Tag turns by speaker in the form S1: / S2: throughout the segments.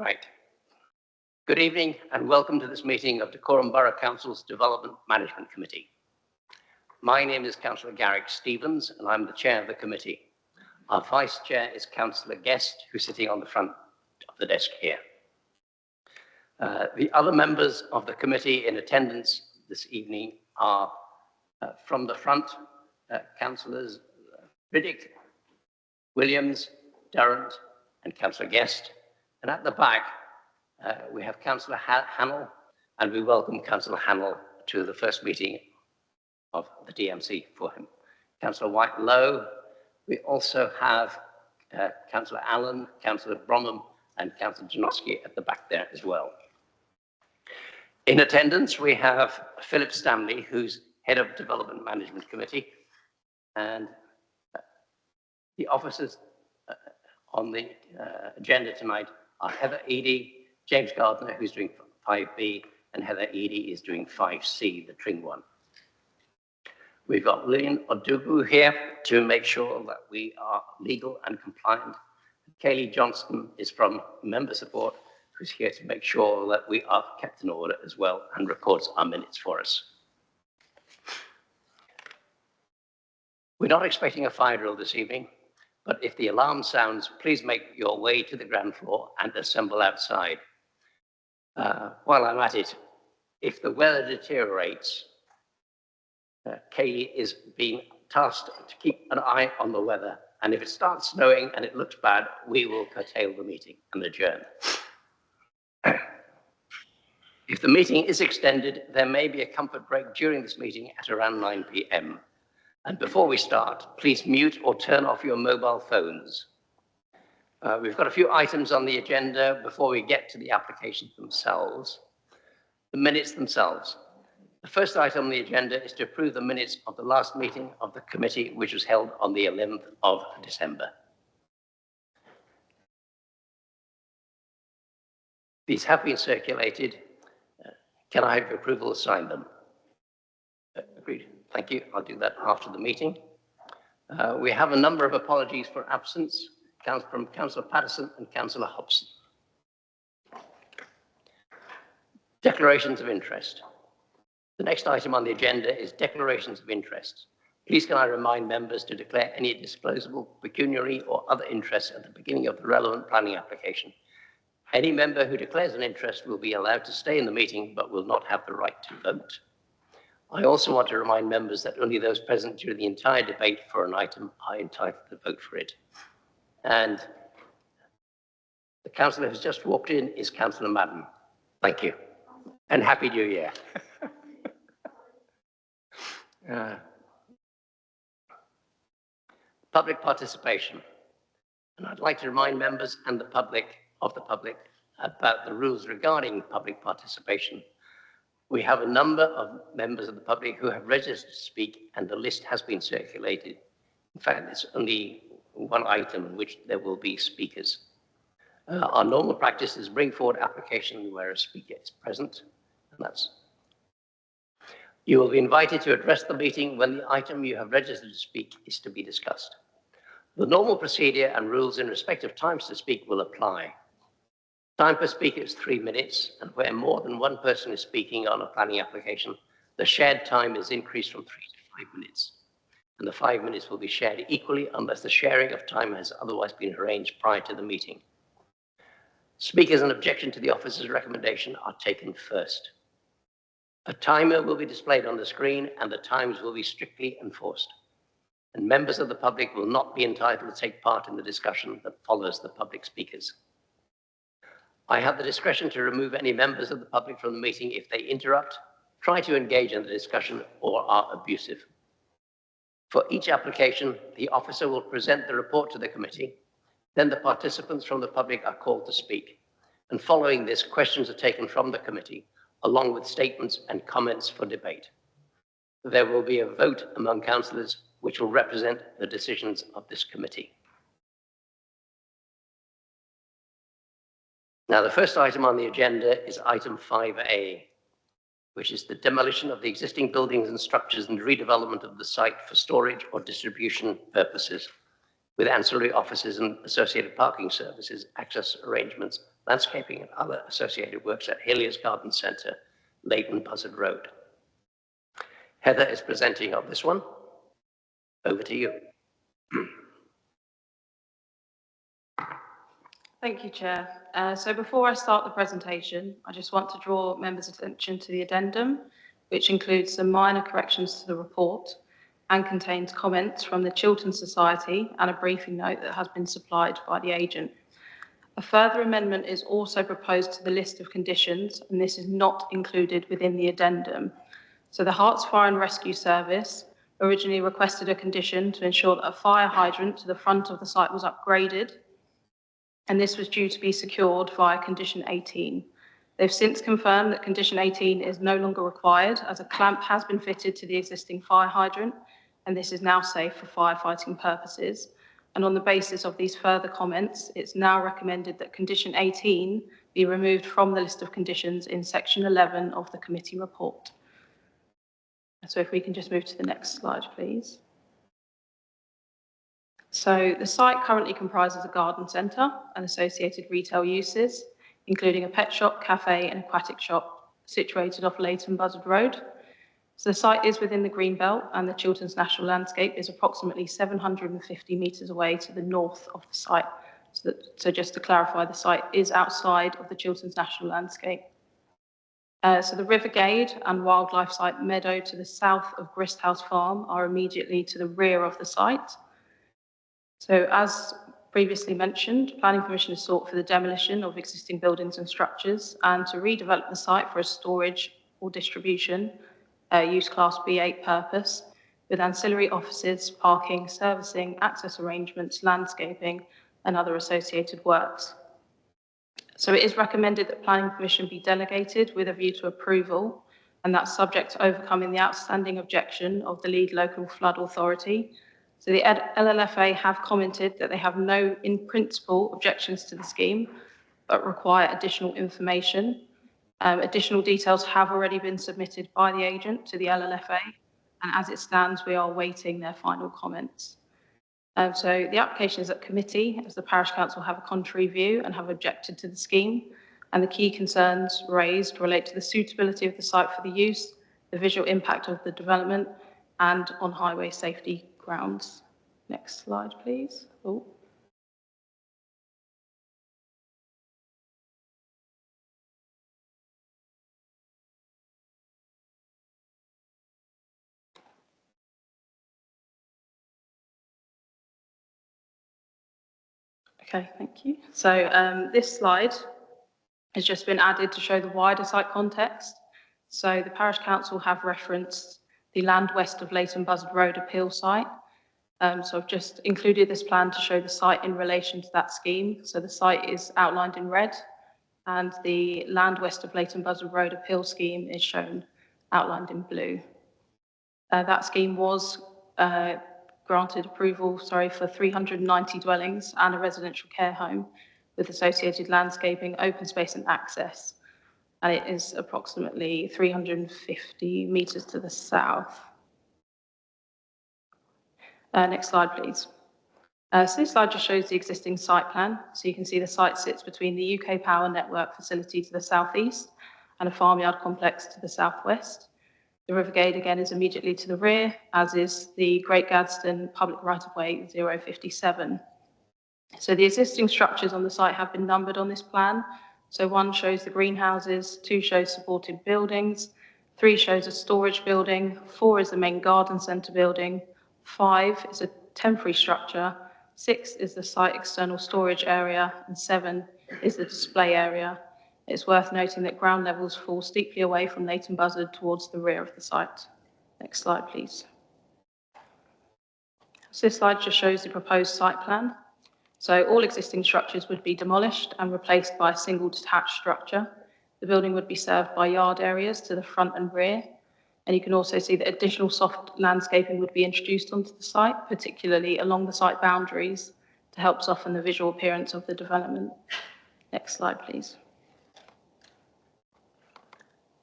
S1: Right. Good evening and welcome to this meeting of Dacorum Borough Council's Development Management Committee. My name is Councillor Garrick Stevens and I'm the chair of the committee. Our vice chair is Councillor Guest, who's sitting on the front of the desk here. The other members of the committee in attendance this evening are from the front, Councillors Riddick, Williams, Durrant, and Councillor Guest. And at the back, we have Councillor Hemel, and we welcome Councillor Hemel to the first meeting of the DMC for him. Councillor White-Lowe. We also have Councillor Allen, Councillor Bromham, and Councillor Janowski at the back there as well. In attendance, we have Philip Stanley, who's head of Development Management Committee, and the officers on the agenda tonight are Heather Eady, James Gardner, who's doing 5B, and Heather Eady is doing 5C, the Tring one. We've got Lynn Odugu here to make sure that we are legal and compliant. Kaylee Johnston is from Member Support, who's here to make sure that we are kept in order as well and records our minutes for us. We're not expecting a fire drill this evening, but if the alarm sounds, please make your way to the ground floor and assemble outside. While I'm at it, if the weather deteriorates, Kaylee is being tasked to keep an eye on the weather, and if it starts snowing and it looks bad, we will curtail the meeting and adjourn. If the meeting is extended, there may be a comfort break during this meeting at around 9 p.m. And before we start, please mute or turn off your mobile phones. We've got a few items on the agenda before we get to the applications themselves. The minutes themselves. The first item on the agenda is to approve the minutes of the last meeting of the committee, which was held on the 11th of December. These have been circulated. Can I have your approval to sign them? Agreed. Thank you. I'll do that after the meeting. We have a number of apologies for absence from Councillor Patterson and Councillor Hobson. Declarations of interest. The next item on the agenda is declarations of interest. Please can I remind members to declare any disclosable pecuniary or other interests at the beginning of the relevant planning application. Any member who declares an interest will be allowed to stay in the meeting but will not have the right to vote. I also want to remind members that only those present during the entire debate for an item are entitled to vote for it. And the councillor who's just walked in is Councillor Madden. Thank you. And Happy New Year. Public participation. And I'd like to remind members and the public about the rules regarding public participation. We have a number of members of the public who have registered to speak, and the list has been circulated. In fact, it's only one item in which there will be speakers. Our normal practice is bring forward application where a speaker is present, and that's. You will be invited to address the meeting when the item you have registered to speak is to be discussed. The normal procedure and rules in respect of times to speak will apply. Time per speaker is 3 minutes, and where more than one person is speaking on a planning application, the shared time is increased from 3 to 5 minutes. And the 5 minutes will be shared equally unless the sharing of time has otherwise been arranged prior to the meeting. Speakers in objection to the officer's recommendation are taken first. A timer will be displayed on the screen and the times will be strictly enforced. And members of the public will not be entitled to take part in the discussion that follows the public speakers. I have the discretion to remove any members of the public from the meeting if they interrupt, try to engage in the discussion, or are abusive. For each application, the officer will present the report to the committee. Then the participants from the public are called to speak. And following this, questions are taken from the committee, along with statements and comments for debate. There will be a vote among councillors, which will represent the decisions of this committee. Now, the first item on the agenda is item 5A, which is the demolition of the existing buildings and structures and redevelopment of the site for storage or distribution purposes, with ancillary offices and associated parking services, access arrangements, landscaping and other associated works at Hilliers Garden Centre, Leighton, Buzzard Road. Heather is presenting on this one. Over to you.
S2: Thank you, Chair. So before I start the presentation, I just want to draw members' attention to the addendum, which includes some minor corrections to the report and contains comments from the Chiltern Society and a briefing note that has been supplied by the agent. A further amendment is also proposed to the list of conditions, and this is not included within the addendum. So the Herts Fire and Rescue Service originally requested a condition to ensure that a fire hydrant to the front of the site was upgraded, and this was due to be secured via condition 18. They've since confirmed that condition 18 is no longer required, as a clamp has been fitted to the existing fire hydrant, and this is now safe for firefighting purposes. And on the basis of these further comments, it's now recommended that condition 18 be removed from the list of conditions in section 11 of the committee report. So if we can just move to the next slide, please. So the site currently comprises a garden centre and associated retail uses, including a pet shop, cafe and aquatic shop situated off Leighton Buzzard Road. So the site is within the green belt, and the Chilterns National Landscape is approximately 750 metres away to the north of the site. So just to clarify, the site is outside of the Chilterns National Landscape. So the River Gade and wildlife site Meadow to the south of Gristhouse Farm are immediately to the rear of the site. So as previously mentioned, planning permission is sought for the demolition of existing buildings and structures and to redevelop the site for a storage or distribution use class B8 purpose with ancillary offices, parking, servicing, access arrangements, landscaping and other associated works. So it is recommended that planning permission be delegated with a view to approval, and that's subject to overcoming the outstanding objection of the lead local flood authority. So the LLFA have commented that they have no in principle objections to the scheme, but require additional information. Additional details have already been submitted by the agent to the LLFA, and as it stands, we are awaiting their final comments. So the application is at committee, as the Parish Council have a contrary view and have objected to the scheme, and the key concerns raised relate to the suitability of the site for the use, the visual impact of the development, and on highway safety grounds. Next slide, please. Oh. Okay, thank you. So this slide has just been added to show the wider site context. So the Parish Council have referenced the land west of Leighton Buzzard Road appeal site. So I've just included this plan to show the site in relation to that scheme. So the site is outlined in red, and the land west of Leighton Buzzard Road appeal scheme is shown outlined in blue. That scheme was granted approval, for 390 dwellings and a residential care home with associated landscaping, open space and access. And it is approximately 350 metres to the south. Next slide, please. So this slide just shows the existing site plan. So you can see the site sits between the UK Power Network facility to the southeast and a farmyard complex to the southwest. The River Gade again is immediately to the rear, as is the Great Gadsden Public Right-of-Way 057. So the existing structures on the site have been numbered on this plan. So 1 shows the greenhouses, 2 shows supported buildings, 3 shows a storage building, 4 is the main garden centre building, 5 is a temporary structure, 6 is the site external storage area, and 7 is the display area. It's worth noting that ground levels fall steeply away from Leighton Buzzard towards the rear of the site. Next slide, please. So this slide just shows the proposed site plan. So all existing structures would be demolished and replaced by a single detached structure. The building would be served by yard areas to the front and rear. And you can also see that additional soft landscaping would be introduced onto the site, particularly along the site boundaries, to help soften the visual appearance of the development. Next slide, please.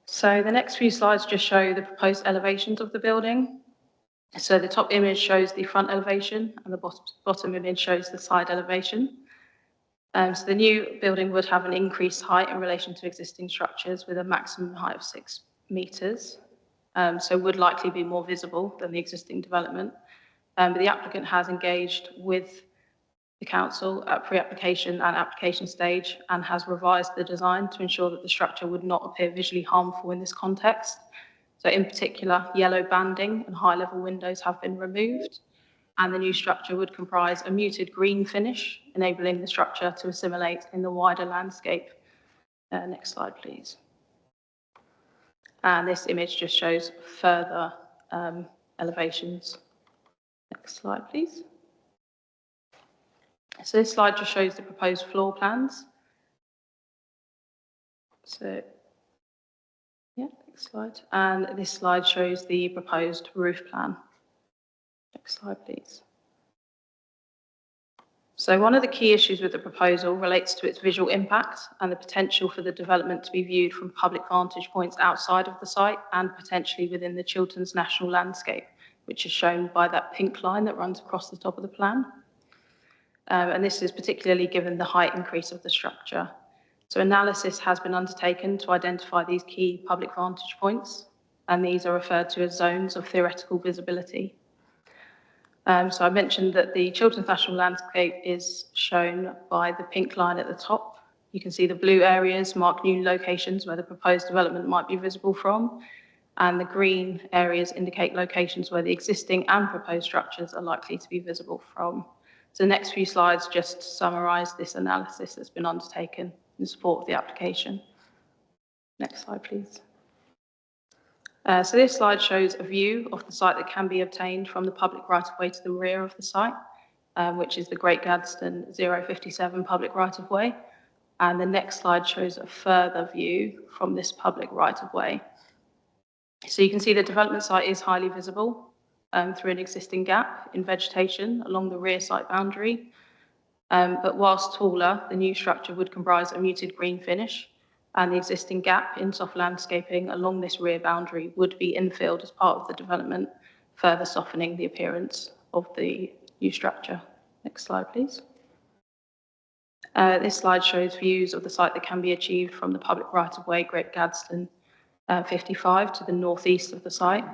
S2: So the next few slides just show the proposed elevations of the building. So the top image shows the front elevation and the bottom image shows the side elevation. So the new building would have an increased height in relation to existing structures with a maximum height of 6 metres. So would likely be more visible than the existing development. But the applicant has engaged with the council at pre-application and application stage and has revised the design to ensure that the structure would not appear visually harmful in this context. So in particular, yellow banding and high-level windows have been removed, and the new structure would comprise a muted green finish, enabling the structure to assimilate in the wider landscape. Next slide, please. And this image just shows further elevations. Next slide, please. So this slide just shows the proposed floor plans. So, yeah, next slide. And this slide shows the proposed roof plan. Next slide, please. So one of the key issues with the proposal relates to its visual impact and the potential for the development to be viewed from public vantage points outside of the site and potentially within the Chilterns National Landscape, which is shown by that pink line that runs across the top of the plan. And this is particularly given the height increase of the structure. So analysis has been undertaken to identify these key public vantage points, and these are referred to as zones of theoretical visibility. So I mentioned that the Chilterns National Landscape is shown by the pink line at the top. You can see the blue areas mark new locations where the proposed development might be visible from, and the green areas indicate locations where the existing and proposed structures are likely to be visible from. So the next few slides just summarise this analysis that's been undertaken in support of the application. Next slide, please. So this slide shows a view of the site that can be obtained from the public right-of-way to the rear of the site, which is the Great Gadsden 057 public right-of-way. And the next slide shows a further view from this public right-of-way. So you can see the development site is highly visible through an existing gap in vegetation along the rear site boundary. But whilst taller, the new structure would comprise a muted green finish, and the existing gap in soft landscaping along this rear boundary would be infilled as part of the development, further softening the appearance of the new structure. Next slide, please. This slide shows views of the site that can be achieved from the public right-of-way Great Gadsden 55 to the northeast of the site.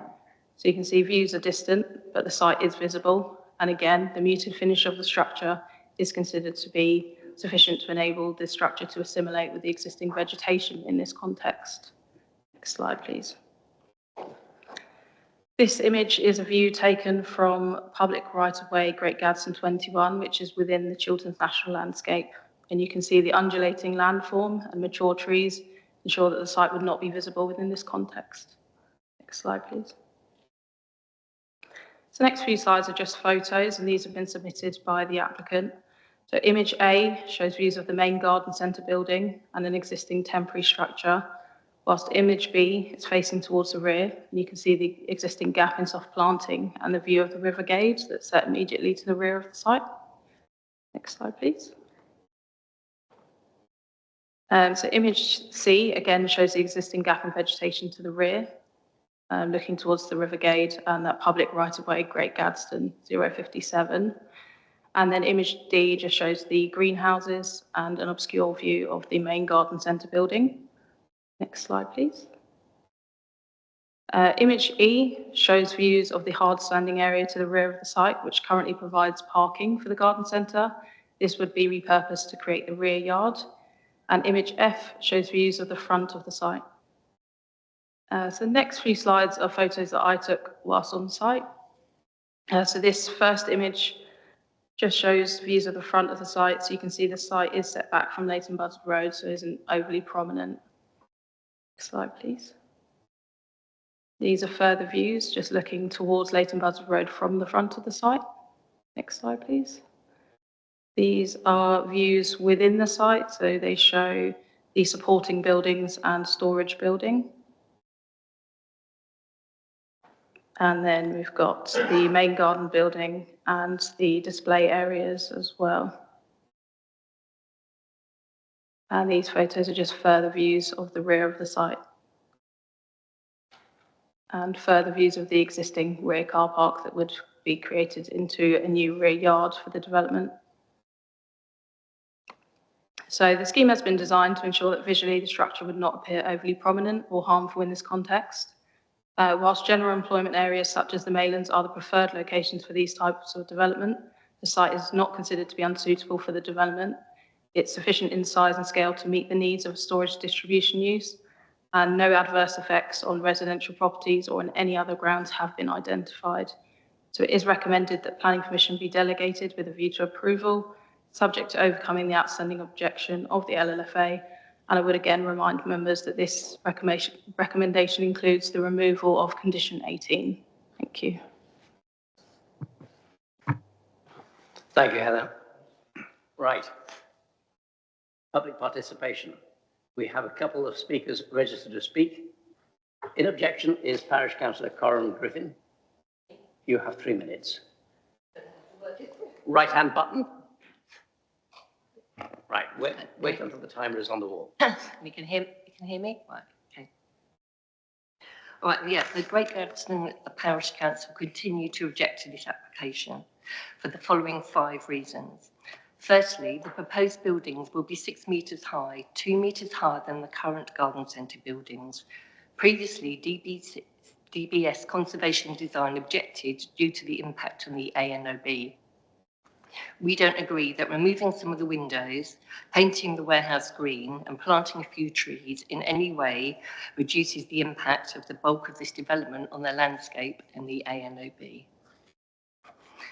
S2: So you can see views are distant, but the site is visible. And again, the muted finish of the structure is considered to be sufficient to enable the structure to assimilate with the existing vegetation in this context. Next slide, please. This image is a view taken from public right-of-way Great Gadsden 21, which is within the Chilterns National Landscape. And you can see the undulating landform and mature trees ensure that the site would not be visible within this context. Next slide, please. So the next few slides are just photos, and these have been submitted by the applicant. So image A shows views of the main garden centre building and an existing temporary structure, whilst image B is facing towards the rear, and you can see the existing gap in soft planting and the view of the river gauge that's set immediately to the rear of the site. Next slide, please. So image C again shows the existing gap in vegetation to the rear, looking towards the river gauge and that public right-of-way Great Gadsden 057. And then image D just shows the greenhouses and an obscure view of the main garden centre building. Next slide, please. Image E shows views of the hard standing area to the rear of the site, which currently provides parking for the garden centre. This would be repurposed to create the rear yard. And image F shows views of the front of the site. So the next few slides are photos that I took whilst on site. So this first image just shows views of the front of the site. So you can see the site is set back from Leighton Buzzard Road, so it isn't overly prominent. Next slide, please. These are further views, just looking towards Leighton Buzzard Road from the front of the site. Next slide, please. These are views within the site, so they show the supporting buildings and storage building. And then we've got the main garden building and the display areas as well. And these photos are just further views of the rear of the site. And further views of the existing rear car park that would be created into a new rear yard for the development. So the scheme has been designed to ensure that visually the structure would not appear overly prominent or harmful in this context. Whilst general employment areas such as the Maylands are the preferred locations for these types of development, the site is not considered to be unsuitable for the development. It's sufficient in size and scale to meet the needs of a storage distribution use, and no adverse effects on residential properties or on any other grounds have been identified. So it is recommended that planning permission be delegated with a view to approval, subject to overcoming the outstanding objection of the LLFA. And I would again remind members that this recommendation includes the removal of condition 18. Thank you.
S1: Thank you, Heather. Right. Public participation. We have a couple of speakers registered to speak. In objection is Parish Councillor Coram Griffin. You have 3 minutes. Right-hand button. Right, wait until the timer is on the wall.
S3: You can hear me? Right, okay. All right, yeah, the Great Gadsden Parish Council continue to object to this application for the following 5 reasons. Firstly, the proposed buildings will be 6 metres high, 2 metres higher than the current garden centre buildings. Previously, DBS Conservation Design objected due to the impact on the ANOB. We don't agree that removing some of the windows, painting the warehouse green and planting a few trees in any way reduces the impact of the bulk of this development on the landscape and the ANOB.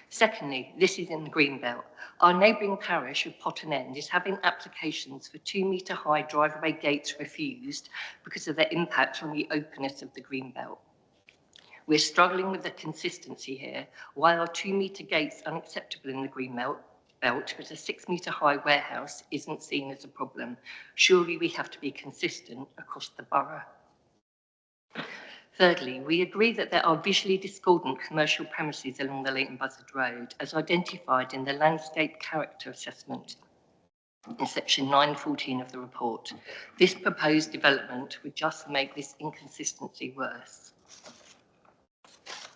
S3: Secondly, this is in the Greenbelt. Our neighbouring parish of Potton End is having applications for 2 metre high driveway gates refused because of their impact on the openness of the Greenbelt. We're struggling with the consistency here. While our 2 metre gates are unacceptable in the Greenbelt, but a 6 metre high warehouse isn't seen as a problem. Surely we have to be consistent across the borough. Thirdly, we agree that there are visually discordant commercial premises along the Leighton Buzzard Road, as identified in the landscape character assessment in section 914 of the report. This proposed development would just make this inconsistency worse.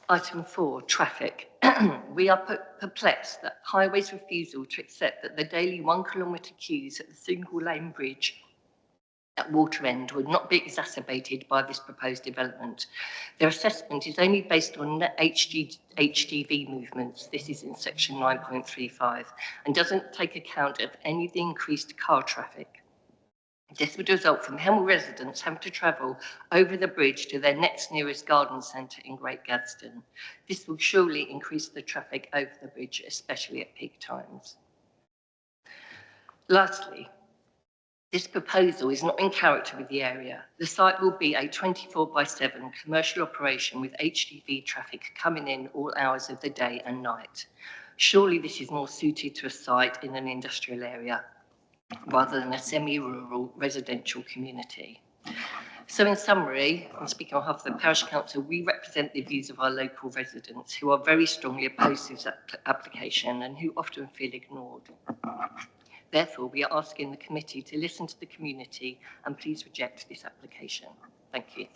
S3: Item 4, traffic. We are perplexed that Highways' refusal to accept that the daily 1 kilometre queues at the single lane bridge at Water End would not be exacerbated by this proposed development. Their assessment is only based on HGV movements, this is in section 9.35, and doesn't take account of any of the increased car traffic. This would result from Hemel residents having to travel over the bridge to their next nearest garden centre in Great Gadsden. This will surely increase the traffic over the bridge, especially at peak times. Lastly, this proposal is not in character with the area. The site will be a 24/7 commercial operation with HGV traffic coming in all hours of the day and night. Surely this is more suited to a site in an industrial area rather than a semi-rural residential community. So in summary, and speaking on behalf of the Parish Council, we represent the views of our local residents who are very strongly opposed to this application and who often feel ignored. Therefore, we are asking the committee to listen to the community and please reject this application. Thank you.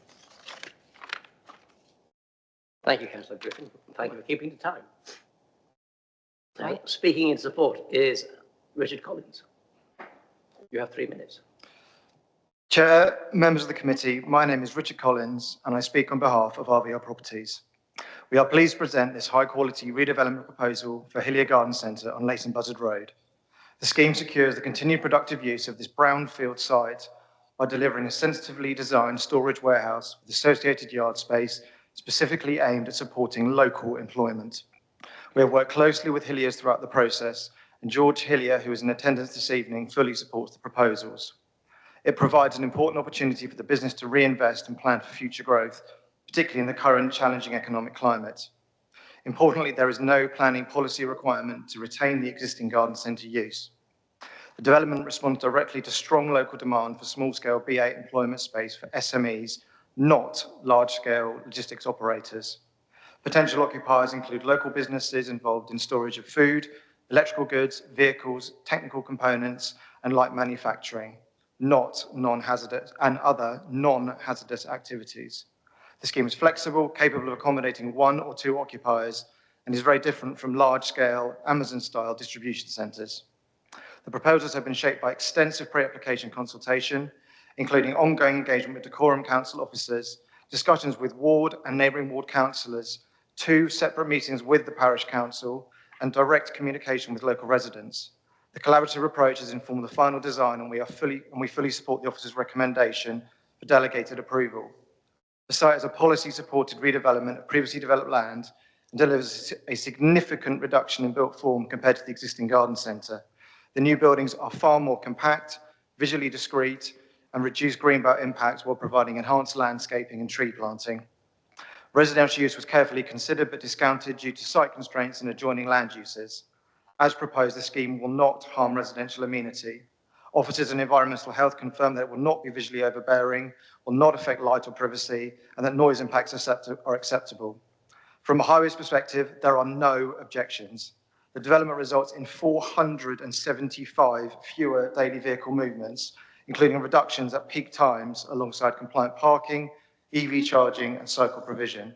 S1: Thank you, Councillor Griffin. Thank you for keeping the time.
S3: Right.
S1: Speaking in support is Richard Collins. You have 3 minutes.
S4: Chair, members of the committee, my name is Richard Collins and I speak on behalf of RVR Properties. We are pleased to present this high-quality redevelopment proposal for Hilliers Garden Centre on Leighton Buzzard Road. The scheme secures the continued productive use of this brownfield site by delivering a sensitively designed storage warehouse with associated yard space specifically aimed at supporting local employment. We have worked closely with Hilliers throughout the process, and George Hillier, who is in attendance this evening, fully supports the proposals. It provides an important opportunity for the business to reinvest and plan for future growth, particularly in the current challenging economic climate. Importantly, there is no planning policy requirement to retain the existing garden centre use. The development responds directly to strong local demand for small-scale B8 employment space for SMEs, not large-scale logistics operators. Potential occupiers include local businesses involved in storage of food, electrical goods, vehicles, technical components, and light manufacturing, not non-hazardous and other non-hazardous activities. The scheme is flexible, capable of accommodating 1 or 2 occupiers, and is very different from large-scale Amazon-style distribution centres. The proposals have been shaped by extensive pre-application consultation, including ongoing engagement with Decorum Council officers, discussions with ward and neighbouring ward councillors, 2 separate meetings with the parish council, and direct communication with local residents. The collaborative approach has informed the final design, and we fully support the officer's recommendation for delegated approval. The site is a policy-supported redevelopment of previously developed land and delivers a significant reduction in built form compared to the existing garden centre. The new buildings are far more compact, visually discreet, and reduce greenbelt impacts while providing enhanced landscaping and tree planting. Residential use was carefully considered but discounted due to site constraints and adjoining land uses. As proposed, the scheme will not harm residential amenity. Officers in environmental health confirm that it will not be visually overbearing, will not affect light or privacy, and that noise impacts are acceptable. From a highways perspective, there are no objections. The development results in 475 fewer daily vehicle movements, including reductions at peak times alongside compliant parking, EV charging, and cycle provision.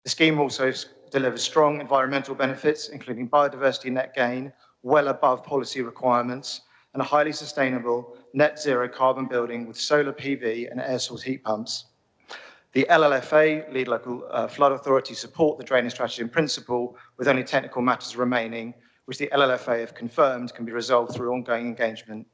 S4: The scheme also delivers strong environmental benefits, including biodiversity net gain, well above policy requirements, and a highly sustainable net zero carbon building with solar PV and air source heat pumps. The LLFA, Lead Local Flood Authority, support the drainage strategy in principle, with only technical matters remaining, which the LLFA have confirmed can be resolved through ongoing engagement.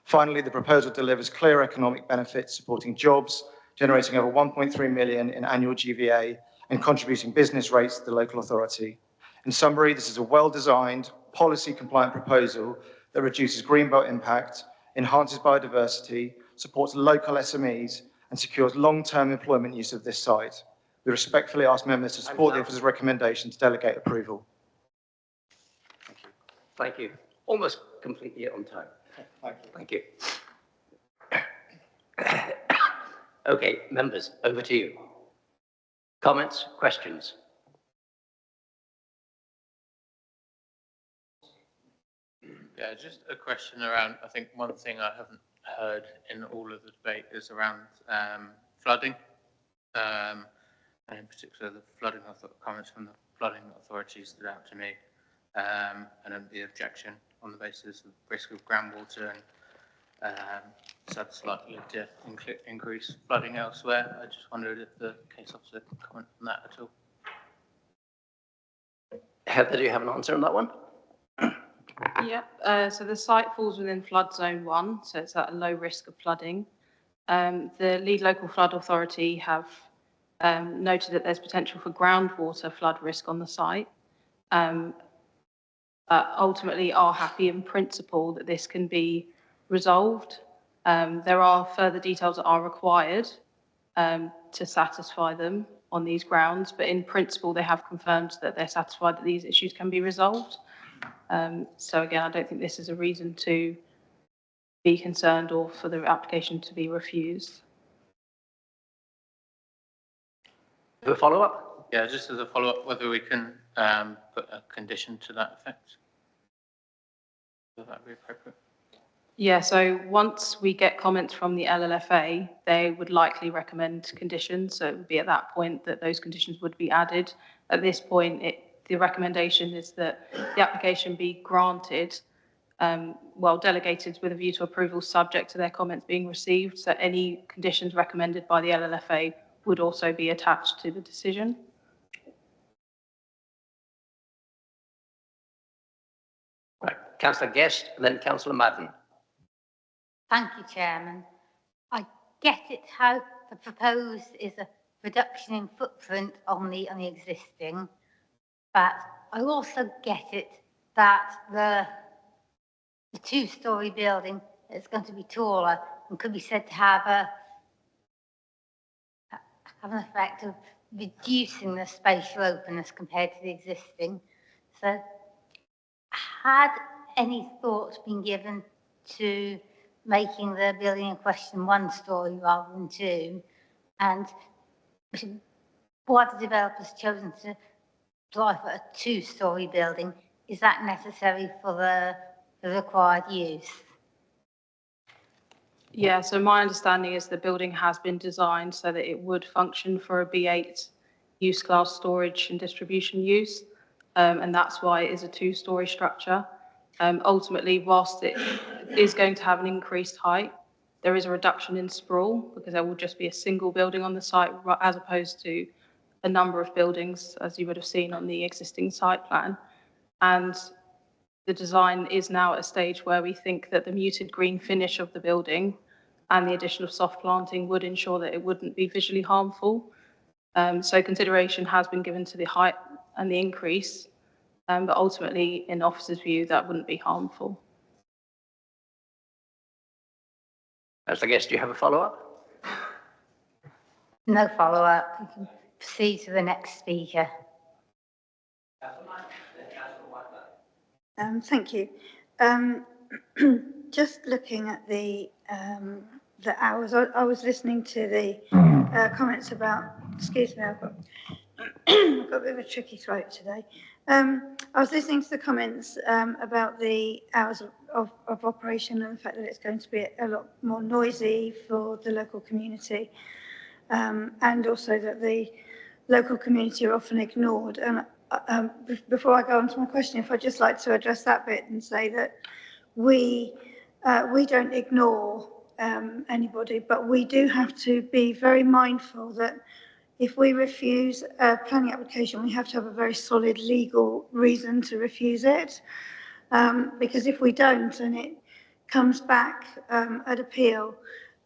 S4: Finally, the proposal delivers clear economic benefits, supporting jobs, generating over 1.3 million in annual GVA and contributing business rates to the local authority. In summary, this is a well-designed, policy-compliant proposal that reduces greenbelt impact, enhances biodiversity, supports local SMEs, and secures long-term employment use of this site. We respectfully ask members to support the officer's recommendation to delegate approval.
S1: Thank you. Almost completely on time. Thank you. Okay, members, over to you. Comments, questions?
S5: Yeah, just a question around, I think one thing I haven't heard in all of the debate is around flooding, and in particular the flooding comments from the flooding authorities stood out to me, and then the objection on the basis of risk of groundwater and that's likely to increase flooding elsewhere. I just wondered if the case officer could comment on that at all.
S1: Heather, do you have an answer on that one?
S2: Yeah, so the site falls within flood zone 1, so it's at a low risk of flooding. The lead local flood authority have noted that there's potential for groundwater flood risk on the site. Ultimately are happy in principle that this can be resolved. There are further details that are required to satisfy them on these grounds, but in principle they have confirmed that they're satisfied that these issues can be resolved. So again, I don't think this is a reason to be concerned or for the application to be refused.
S1: Do a follow-up?
S5: Yeah, just as a follow-up, whether we can put a condition to that effect. Would that be appropriate?
S2: Yeah, so once we get comments from the LLFA, they would likely recommend conditions. So it would be at that point that those conditions would be added. At this point, the recommendation is that the application be granted, delegated with a view to approval subject to their comments being received. So any conditions recommended by the LLFA would also be attached to the decision.
S1: Right, Councillor Guest and then Councillor Madden.
S6: Thank you, Chairman. I get it how the proposed is a reduction in footprint on the existing, but I also get it that the two-storey building is going to be taller and could be said to have an effect of reducing the spatial openness compared to the existing. So, had any thought been given to making the building in question one storey rather than two, and why the developer's chosen to apply for a two-storey building? Is that necessary for the required use?
S2: Yeah, so my understanding is the building has been designed so that it would function for a B8 use class storage and distribution use, and that's why it is a two-storey structure. Ultimately, whilst it is going to have an increased height, there is a reduction in sprawl because there will just be a single building on the site as opposed to a number of buildings, as you would have seen on the existing site plan. And the design is now at a stage where we think that the muted green finish of the building and the addition of soft planting would ensure that it wouldn't be visually harmful. So consideration has been given to the height and the increase, but ultimately, in the officer's view, that wouldn't be harmful.
S1: As I guess, do you have a follow-up?
S6: No follow-up. You can proceed to the next speaker.
S7: Thank you. Just looking at the hours, I was listening to the comments about, excuse me, I've got a bit of a tricky throat today. I was listening to the comments about the hours of operation and the fact that it's going to be a lot more noisy for the local community, and also that the local community are often ignored. And before I go on to my question, if I'd just like to address that bit and say that we don't ignore anybody, but we do have to be very mindful that if we refuse a planning application, we have to have a very solid legal reason to refuse it. Because if we don't and it comes back at appeal,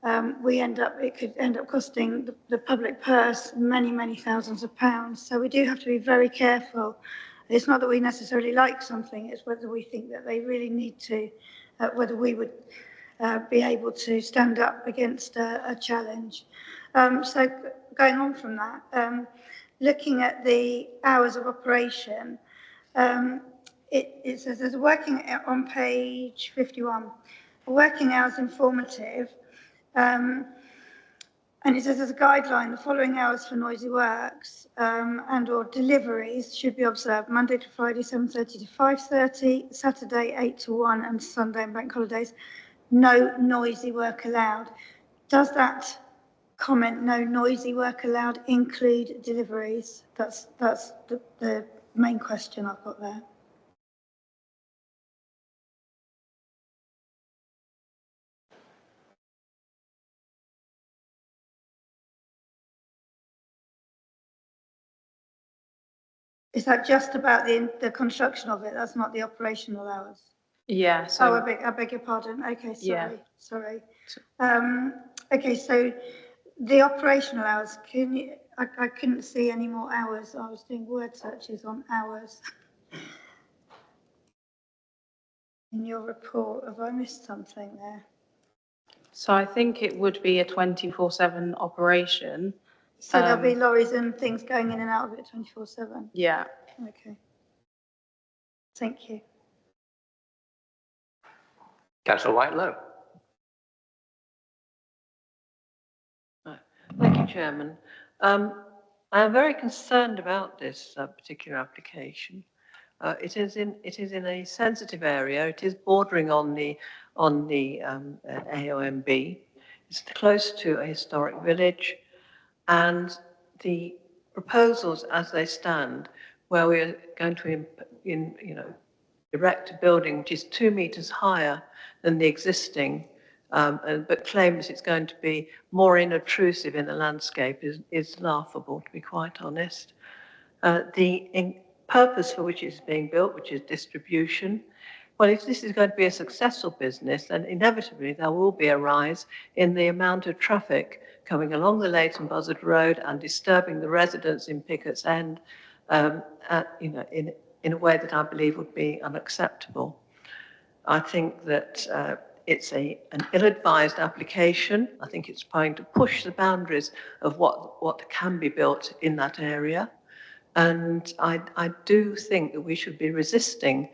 S7: it could end up costing the public purse many, many thousands of pounds. So we do have to be very careful. It's not that we necessarily like something, it's whether we think that they really need to, whether we would be able to stand up against a challenge. So going on from that, looking at the hours of operation, it says there's a working on page 51, working hours informative, and it says as a guideline, the following hours for noisy works and or deliveries should be observed Monday to Friday, 7:30 to 5:30, Saturday 8 to 1, and Sunday and bank holidays. No noisy work allowed. Does that comment, no noisy work allowed, include deliveries? That's the main question I've got there. Is that just about the construction of it? That's not the operational hours?
S2: Yeah. So.
S7: Oh, I beg your pardon. Okay, sorry.
S2: Yeah.
S7: Sorry. Okay, so the operational hours. I couldn't see any more hours. I was doing word searches on hours in your report. Have I missed something there?
S2: So I think it would be a 24/7 operation.
S7: So there'll be lorries and things going in and out of it 24/7?
S2: Yeah.
S7: Okay. Thank you.
S1: Councillor Whitelow.
S8: Thank you, Chairman. I am very concerned about this particular application. It is in a sensitive area. It is bordering on the AOMB. It's close to a historic village, and the proposals as they stand, where we are going to erect a building which is 2 meters higher than the existing, but claims it's going to be more inobtrusive in the landscape is laughable, to be quite honest. The purpose for which it's being built, which is distribution, well, if this is going to be a successful business, then inevitably there will be a rise in the amount of traffic coming along the Leighton Buzzard Road and disturbing the residents in Pickett's End, in a way that I believe would be unacceptable. I think that it's an ill-advised application. I think it's trying to push the boundaries of what can be built in that area. And I do think that we should be resisting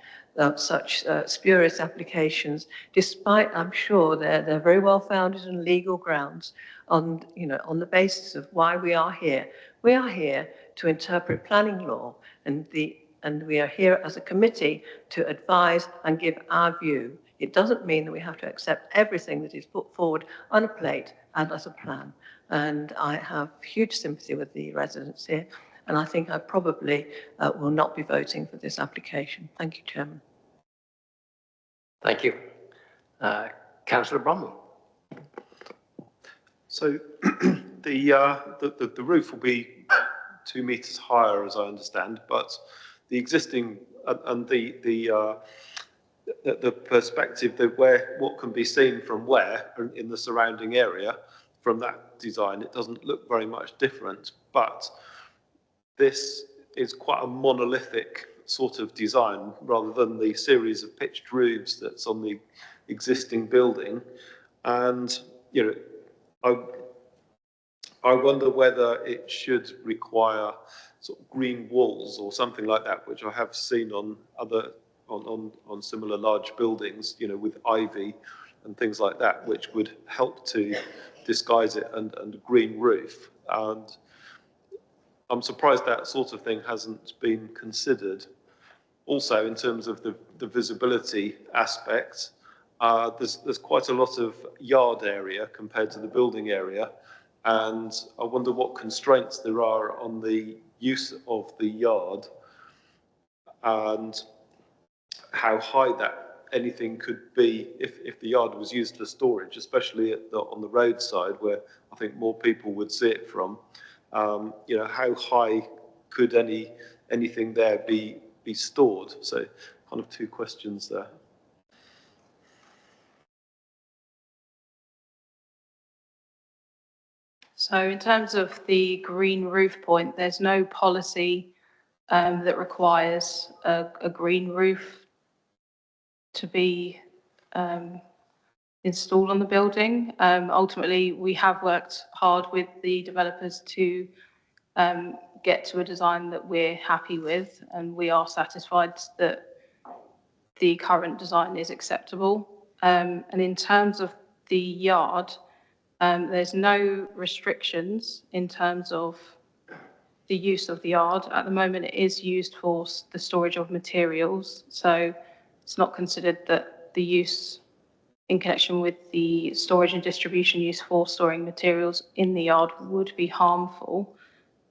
S8: such spurious applications, despite, I'm sure, they're very well founded and legal grounds on the basis of why we are here. We are here to interpret planning law, and we are here as a committee to advise and give our view. It doesn't mean that we have to accept everything that is put forward on a plate and as a plan. And I have huge sympathy with the residents here, and I think I probably will not be voting for this application. Thank you, Chairman.
S1: Thank you. Councillor Bromwell.
S9: So the roof will be 2 metres higher, as I understand, but the existing and the perspective that what can be seen from where in the surrounding area from that design, it doesn't look very much different. But this is quite a monolithic sort of design rather than the series of pitched roofs that's on the existing building. And I wonder whether it should require sort of green walls or something like that, which I have seen on other on similar large buildings, with ivy and things like that, which would help to disguise it, and a green roof. And I'm surprised that sort of thing hasn't been considered. Also, in terms of the visibility aspect, there's quite a lot of yard area compared to the building area, and I wonder what constraints there are on the use of the yard and how high that anything could be if the yard was used for storage, especially on the roadside where I think more people would see it from. How high could anything there be stored? So kind of two questions there.
S2: So in terms of the green roof point, there's no policy that requires a green roof to be installed on the building. Ultimately, we have worked hard with the developers to get to a design that we're happy with, and we are satisfied that the current design is acceptable. And in terms of the yard, there's no restrictions in terms of the use of the yard. At the moment, it is used for the storage of materials, so it's not considered that the use in connection with the storage and distribution use for storing materials in the yard would be harmful.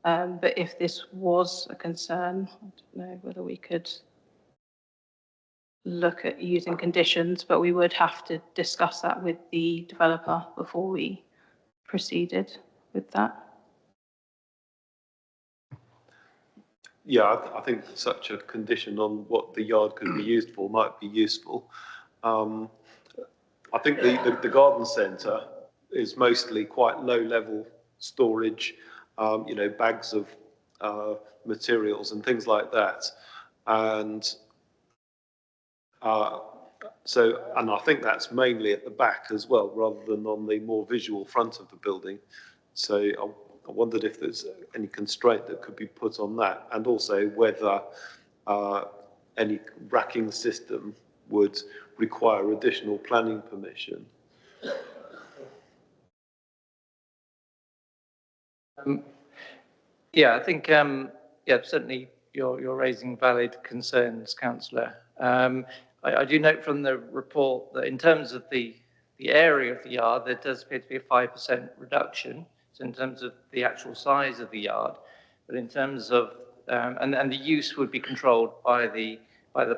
S2: But if this was a concern, I don't know whether we could look at using conditions, but we would have to discuss that with the developer before we proceeded with that.
S9: Yeah, I think such a condition on what the yard could be used for might be useful. I think the garden centre is mostly quite low-level storage, bags of materials and things like that. And and I think that's mainly at the back as well, rather than on the more visual front of the building. So I wondered if there's any constraint that could be put on that, and also whether any racking system would require additional planning permission.
S10: Yeah, I think, certainly you're raising valid concerns, Councillor. I do note from the report that in terms of the area of the yard, there does appear to be a 5% reduction. So in terms of the actual size of the yard, but in terms of, and the use would be controlled by the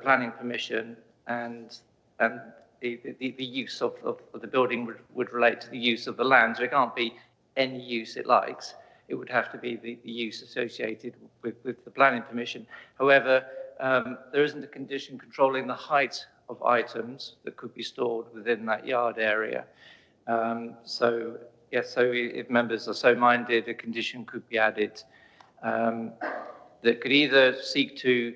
S10: planning permission, and the use of the building would relate to the use of the land. So it can't be any use it likes. It would have to be the use associated with the planning permission. However, there isn't a condition controlling the height of items that could be stored within that yard area. So if members are so minded, a condition could be added that could either seek to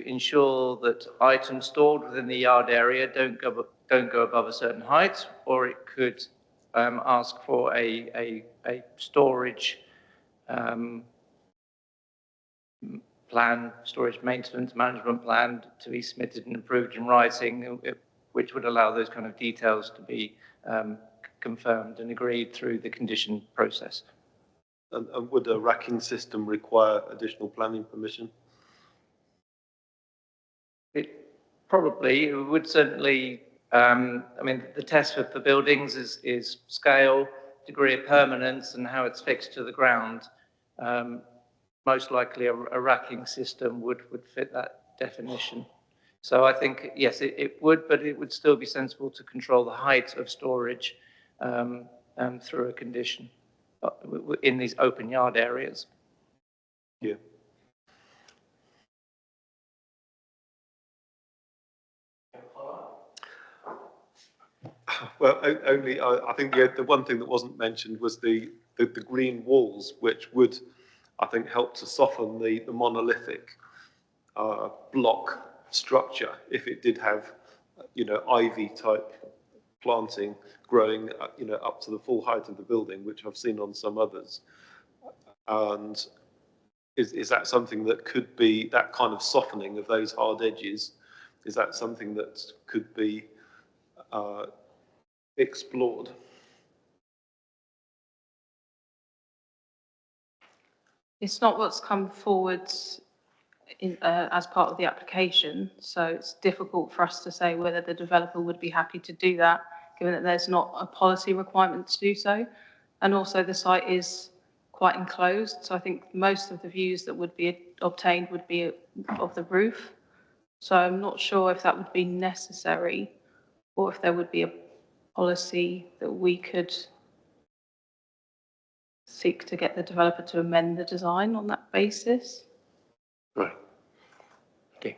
S10: ensure that items stored within the yard area don't go above a certain height, or it could ask for a storage plan, storage maintenance management plan to be submitted and approved in writing, which would allow those kind of details to be confirmed and agreed through the condition process.
S9: And would a racking system require additional planning permission?
S10: It would certainly, the test for buildings is scale, degree of permanence, and how it's fixed to the ground. Most likely a racking system would fit that definition. So I think, yes, it would, but it would still be sensible to control the height of storage through a condition in these open yard areas.
S9: Yeah. Well, only I think the one thing that wasn't mentioned was the green walls, which would, I think, help to soften the monolithic block structure if it did have, ivy type planting growing, up to the full height of the building, which I've seen on some others. And is that something that could be, that kind of softening of those hard edges, is that something that could be explored?
S2: It's not what's come forward as part of the application, so it's difficult for us to say whether the developer would be happy to do that, given that there's not a policy requirement to do so. And also the site is quite enclosed, so I think most of the views that would be obtained would be of the roof. So I'm not sure if that would be necessary or if there would be a policy that we could seek to get the developer to amend the design on that basis.
S1: Right. Okay.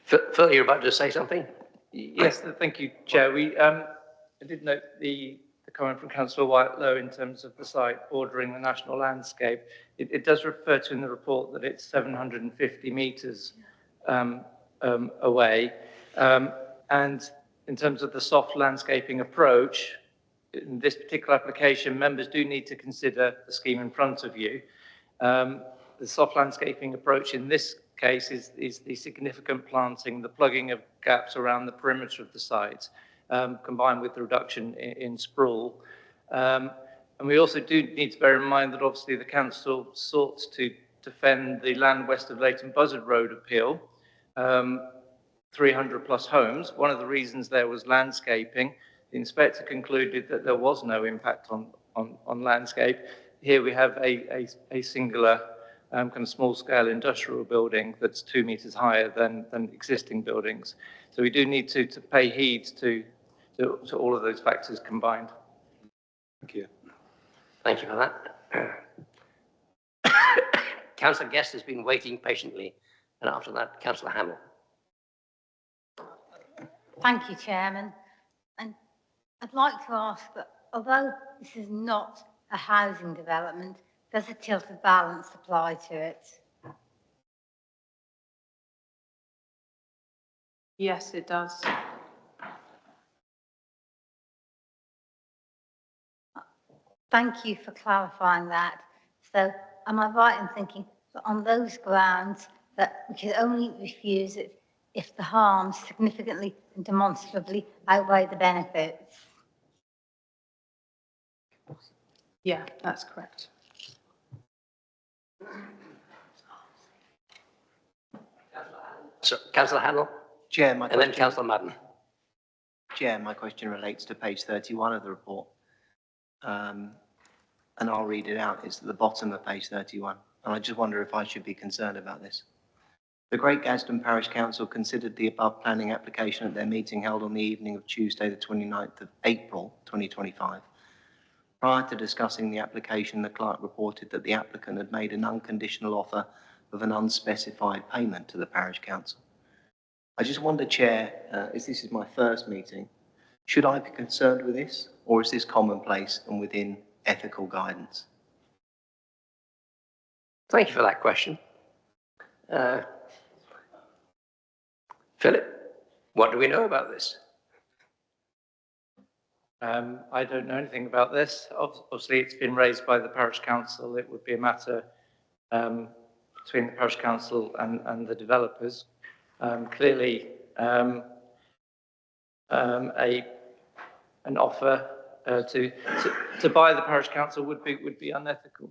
S1: Phil, you're about to say something?
S10: Yes, thank you, Chair. I did note the comment from Councillor Whitelow in terms of the site bordering the national landscape. It does refer to in the report that it's 750 metres away. And in terms of the soft landscaping approach, in this particular application, members do need to consider the scheme in front of you. The soft landscaping approach in this case is the significant planting, the plugging of gaps around the perimeter of the site, combined with the reduction in sprawl. And we also do need to bear in mind that obviously the council sought to defend the land west of Leighton Buzzard Road appeal, 300 plus homes. One of the reasons there was landscaping. The inspector concluded that there was no impact on landscape. Here we have a singular kind of small-scale industrial building that's 2 meters higher than existing buildings. So we do need to pay heed to all of those factors combined.
S9: Thank you.
S1: Thank you for that. Councillor Guest has been waiting patiently, and after that, Councillor Hemel.
S6: Thank you, Chairman. And I'd like to ask that although this is not a housing development, does a tilted balance apply to it?
S2: Yes, it does.
S6: Thank you for clarifying that. So am I right in thinking that on those grounds that we can only refuse it if the harms significantly and demonstrably outweigh the benefits?
S2: Yeah, that's correct.
S1: So, Councillor Hemel,
S11: Chair,
S1: and then Councillor Madden.
S11: Chair, my question relates to page 31 of the report. And I'll read it out. It's at the bottom of page 31. And I just wonder if I should be concerned about this. The Great Gadsden Parish Council considered the above planning application at their meeting held on the evening of Tuesday, the 29th of April, 2025. Prior to discussing the application, the clerk reported that the applicant had made an unconditional offer of an unspecified payment to the Parish Council. I just wonder, Chair, as this is my first meeting, should I be concerned with this, or is this commonplace and within ethical guidance?
S1: Thank you for that question. Philip, what do we know about this?
S10: I don't know anything about this. Obviously, it's been raised by the Parish Council. It would be a matter between the Parish Council and the developers. Clearly, an offer to buy the Parish Council would be unethical.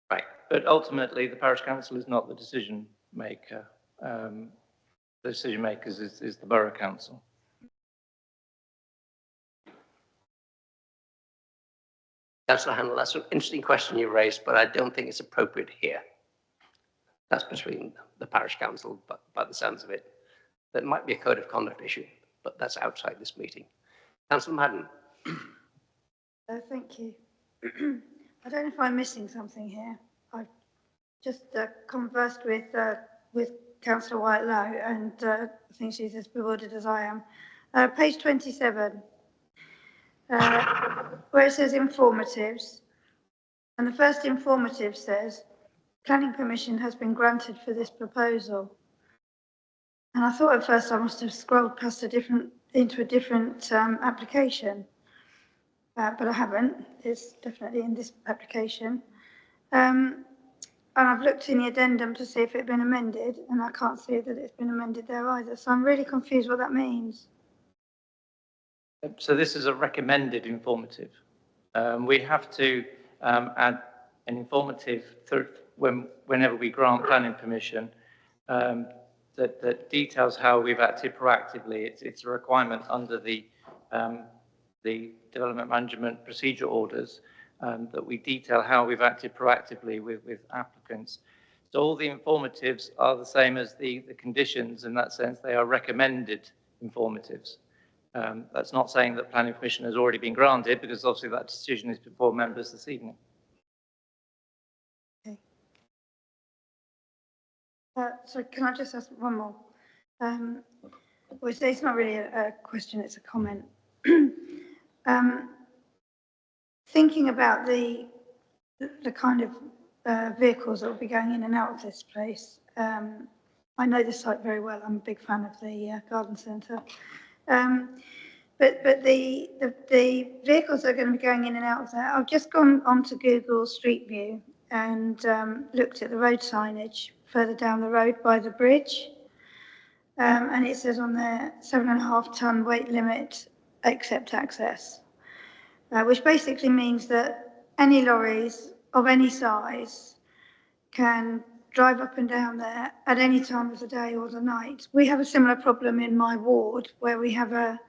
S1: Right.
S10: But ultimately, the Parish Council is not the decision maker. The decision makers is the Borough Council.
S1: Councillor Hemel, that's an interesting question you raised, but I don't think it's appropriate here. That's between the parish council, but by the sounds of it, there might be a code of conduct issue, but that's outside this meeting. Councillor Madden.
S7: Thank you. I don't know if I'm missing something here. I've just conversed with Councillor Whitelow, and I think she's as bewildered as I am. Page 27, where it says informatives, and the first informative says, planning permission has been granted for this proposal. And I thought at first I must have scrolled past into a different application, but I haven't. It's definitely in this application. And I've looked in the addendum to see if it had been amended, and I can't see that it's been amended there either. So I'm really confused what that means.
S10: So this is a recommended informative. We have to add an informative whenever we grant planning permission that details how we've acted proactively. It's a requirement under the development management procedure orders that we detail how we've acted proactively with applicants. So all the informatives are the same as the conditions. In that sense, they are recommended informatives. That's not saying that planning permission has already been granted, because obviously that decision is before members this evening.
S7: Okay. So can I just ask one more? Well, it's not really a question, it's a comment. Thinking about the kind of vehicles that will be going in and out of this place, I know the site very well. I'm a big fan of the garden centre. But the vehicles that are going to be going in and out of there, I've just gone onto Google Street View and looked at the road signage further down the road by the bridge. And it says on there, 7.5 tonne weight limit, except access. Which basically means that any lorries of any size can drive up and down there at any time of the day or the night. We have a similar problem in my ward, where we have a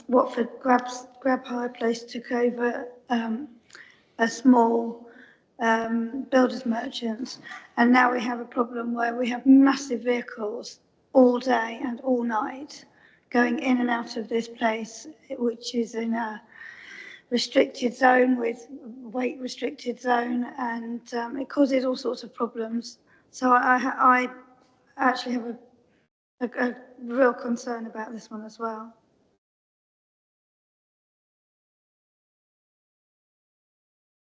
S7: Watford Grab Hire place took over a small builders merchants, and now we have a problem where we have massive vehicles all day and all night going in and out of this place, which is in a restricted zone with weight restricted zone, and it causes all sorts of problems. So I actually have a real concern about this one as well.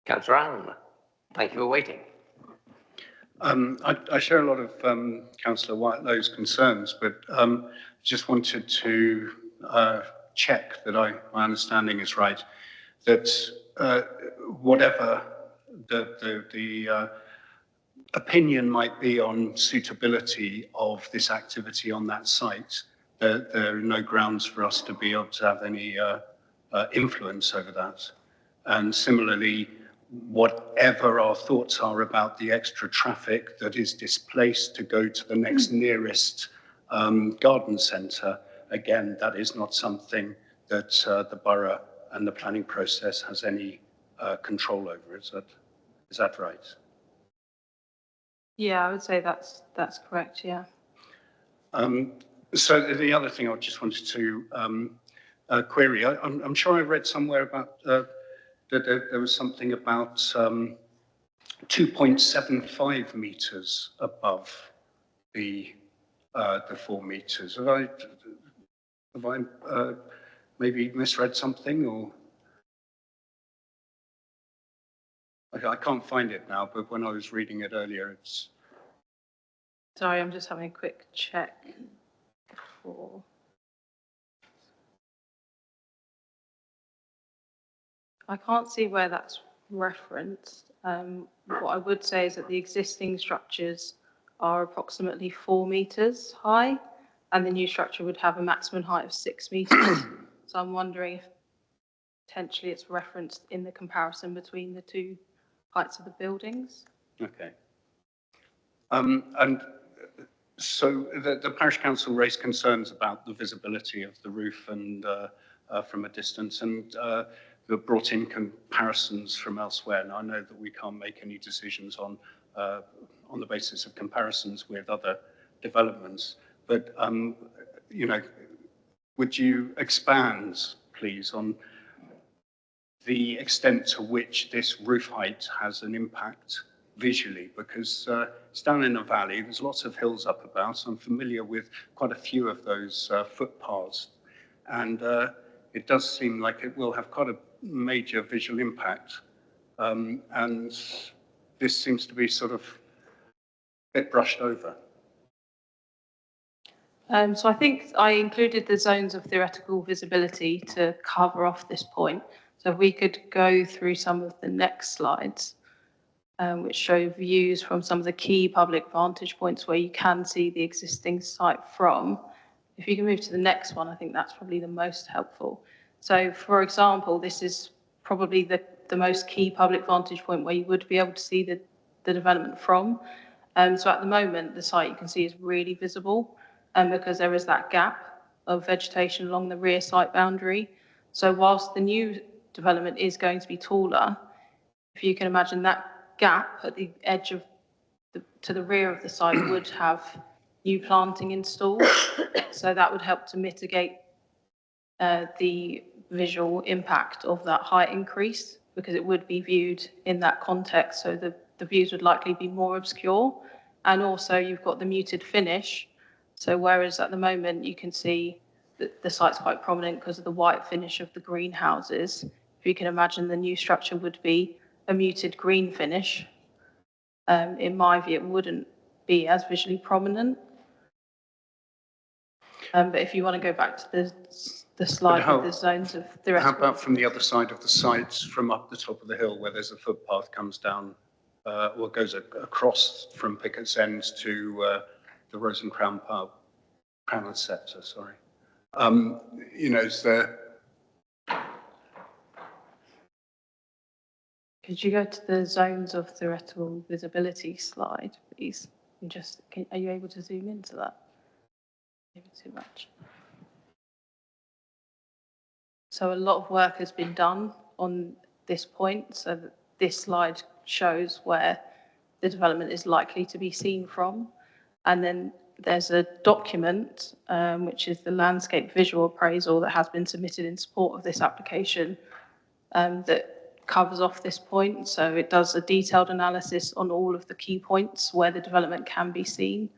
S1: Councillor Allen, thank you for waiting.
S12: I share a lot of Councillor Whitelow's concerns, but just wanted to check that my understanding is right, that whatever the opinion might be on suitability of this activity on that site, there are no grounds for us to be able to have any influence over that. And similarly, whatever our thoughts are about the extra traffic that is displaced to go to the next nearest garden centre, again, that is not something that the borough and the planning process has any control over. Is that right?
S2: Yeah, I would say that's correct, yeah.
S12: So the other thing I just wanted to query, I'm sure I read somewhere about that there was something about 2.75 metres above the 4 metres. Have I maybe misread something, or? I can't find it now, but when I was reading it earlier, it's...
S2: Sorry, I'm just having a quick check for... I can't see where that's referenced. What I would say is that the existing structures are approximately 4 metres high, and the new structure would have a maximum height of 6 metres. So I'm wondering if potentially it's referenced in the comparison between the two heights of the buildings.
S12: Okay. And so the parish council raised concerns about the visibility of the roof and from a distance, and that brought in comparisons from elsewhere. And I know that we can't make any decisions on the basis of comparisons with other developments, but you know, would you expand, please, on the extent to which this roof height has an impact visually? Because it's down in a valley, there's lots of hills up about. I'm familiar with quite a few of those footpaths, and it does seem like it will have quite a major visual impact. And this seems to be sort of a bit brushed over.
S2: So I think I included the zones of theoretical visibility to cover off this point. So if we could go through some of the next slides, which show views from some of the key public vantage points where you can see the existing site from. If you can move to the next one, I think that's probably the most helpful. So for example, this is probably the most key public vantage point where you would be able to see the development from. So at the moment, the site you can see is really visible, because there is that gap of vegetation along the rear site boundary. So whilst the new development is going to be taller, if you can imagine that gap at the edge of to the rear of the site would have new planting installed. So that would help to mitigate the visual impact of that height increase, because it would be viewed in that context. So the views would likely be more obscure. And also you've got the muted finish. So whereas at the moment you can see that the site's quite prominent because of the white finish of the greenhouses, if you can imagine the new structure would be a muted green finish. In my view, it wouldn't be as visually prominent. But if you want to go back to the slide with the zones of theoretical.
S12: How about from the other side of the site, from up the top of the hill where there's a footpath comes down, or goes across from Pickett's End to the Rose and Crown pub, Crown and Sceptre, sorry. You know, is there...
S2: Could you go to the zones of theoretical visibility slide, please? And just, are you able to zoom into that? Maybe too much. So a lot of work has been done on this point, so that this slide shows where the development is likely to be seen from. And then there's a document, which is the landscape visual appraisal that has been submitted in support of this application, that covers off this point. So it does a detailed analysis on all of the key points where the development can be seen.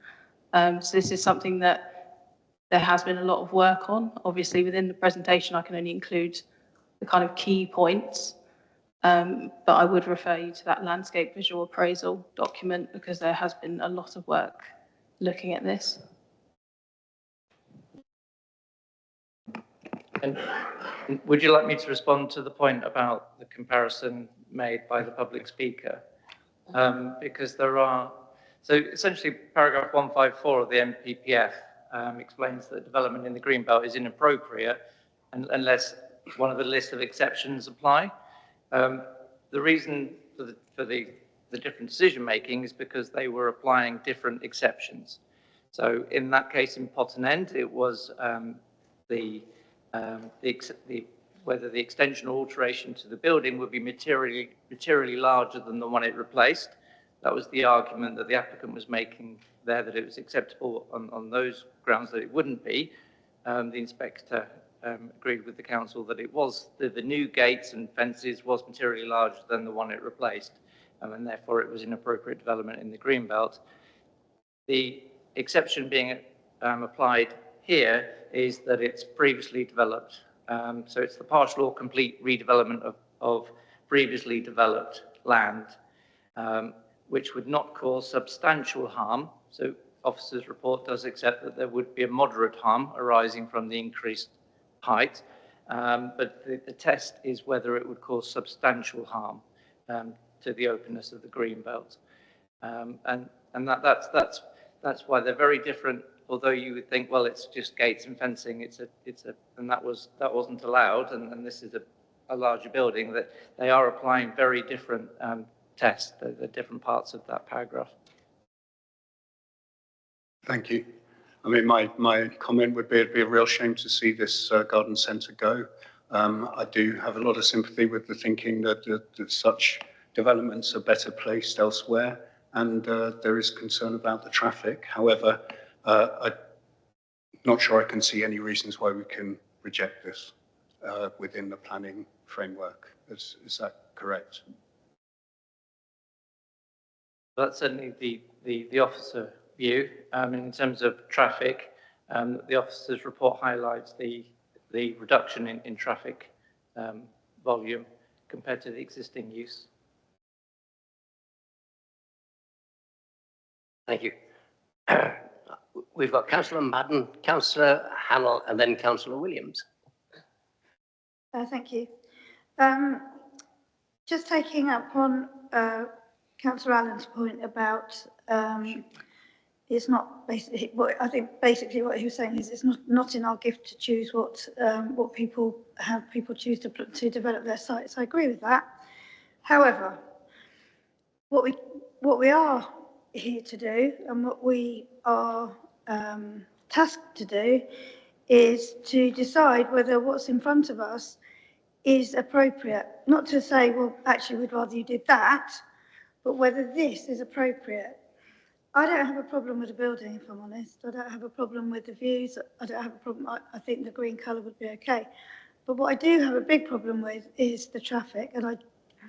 S2: So this is something that there has been a lot of work on. Obviously within the presentation I can only include the kind of key points, but I would refer you to that landscape visual appraisal document because there has been a lot of work looking at this.
S10: And would you like me to respond to the point about the comparison made by the public speaker? Because there are, so essentially paragraph 154 of the MPPF explains that development in the Greenbelt is inappropriate unless one of the list of exceptions apply. The reason for the different decision making is because they were applying different exceptions. So in that case in Potten End, it was whether the extension or alteration to the building would be materially larger than the one it replaced. That was the argument that the applicant was making there, that it was acceptable on those grounds that it wouldn't be. The inspector agreed with the council that it was, the new gates and fences was materially larger than the one it replaced, and therefore it was inappropriate development in the Greenbelt. The exception being applied here is that it's previously developed. So it's the partial or complete redevelopment of previously developed land, which would not cause substantial harm. So officer's report does accept that there would be a moderate harm arising from the increased height, but the test is whether it would cause substantial harm to the openness of the Greenbelt. And that's why they're very different. Although you would think, well, it's just gates and fencing, and that wasn't allowed, and this is a larger building, that they are applying very different tests, the different parts of that paragraph.
S12: Thank you. I mean, my comment would be it'd be a real shame to see this garden centre go. I do have a lot of sympathy with the thinking that such developments are better placed elsewhere, and there is concern about the traffic. However, I'm not sure I can see any reasons why we can reject this within the planning framework. Is that correct?
S10: That's certainly the officer view. In terms of traffic, the officer's report highlights the reduction in traffic volume compared to the existing use.
S1: Thank you. We've got Councillor Madden, Councillor Hemel, and then Councillor Williams.
S7: Thank you. Just taking up on Councillor Allen's point about it's not basically what I think basically what he was saying is it's not in our gift to choose what people choose to develop their sites. I agree with that. However, what we are here to do and what we are tasked to do is to decide whether what's in front of us is appropriate. Not to say, well, actually, we'd rather you did that, but whether this is appropriate. I don't have a problem with the building, if I'm honest. I don't have a problem with the views. I don't have a problem. I think the green colour would be okay. But what I do have a big problem with is the traffic. And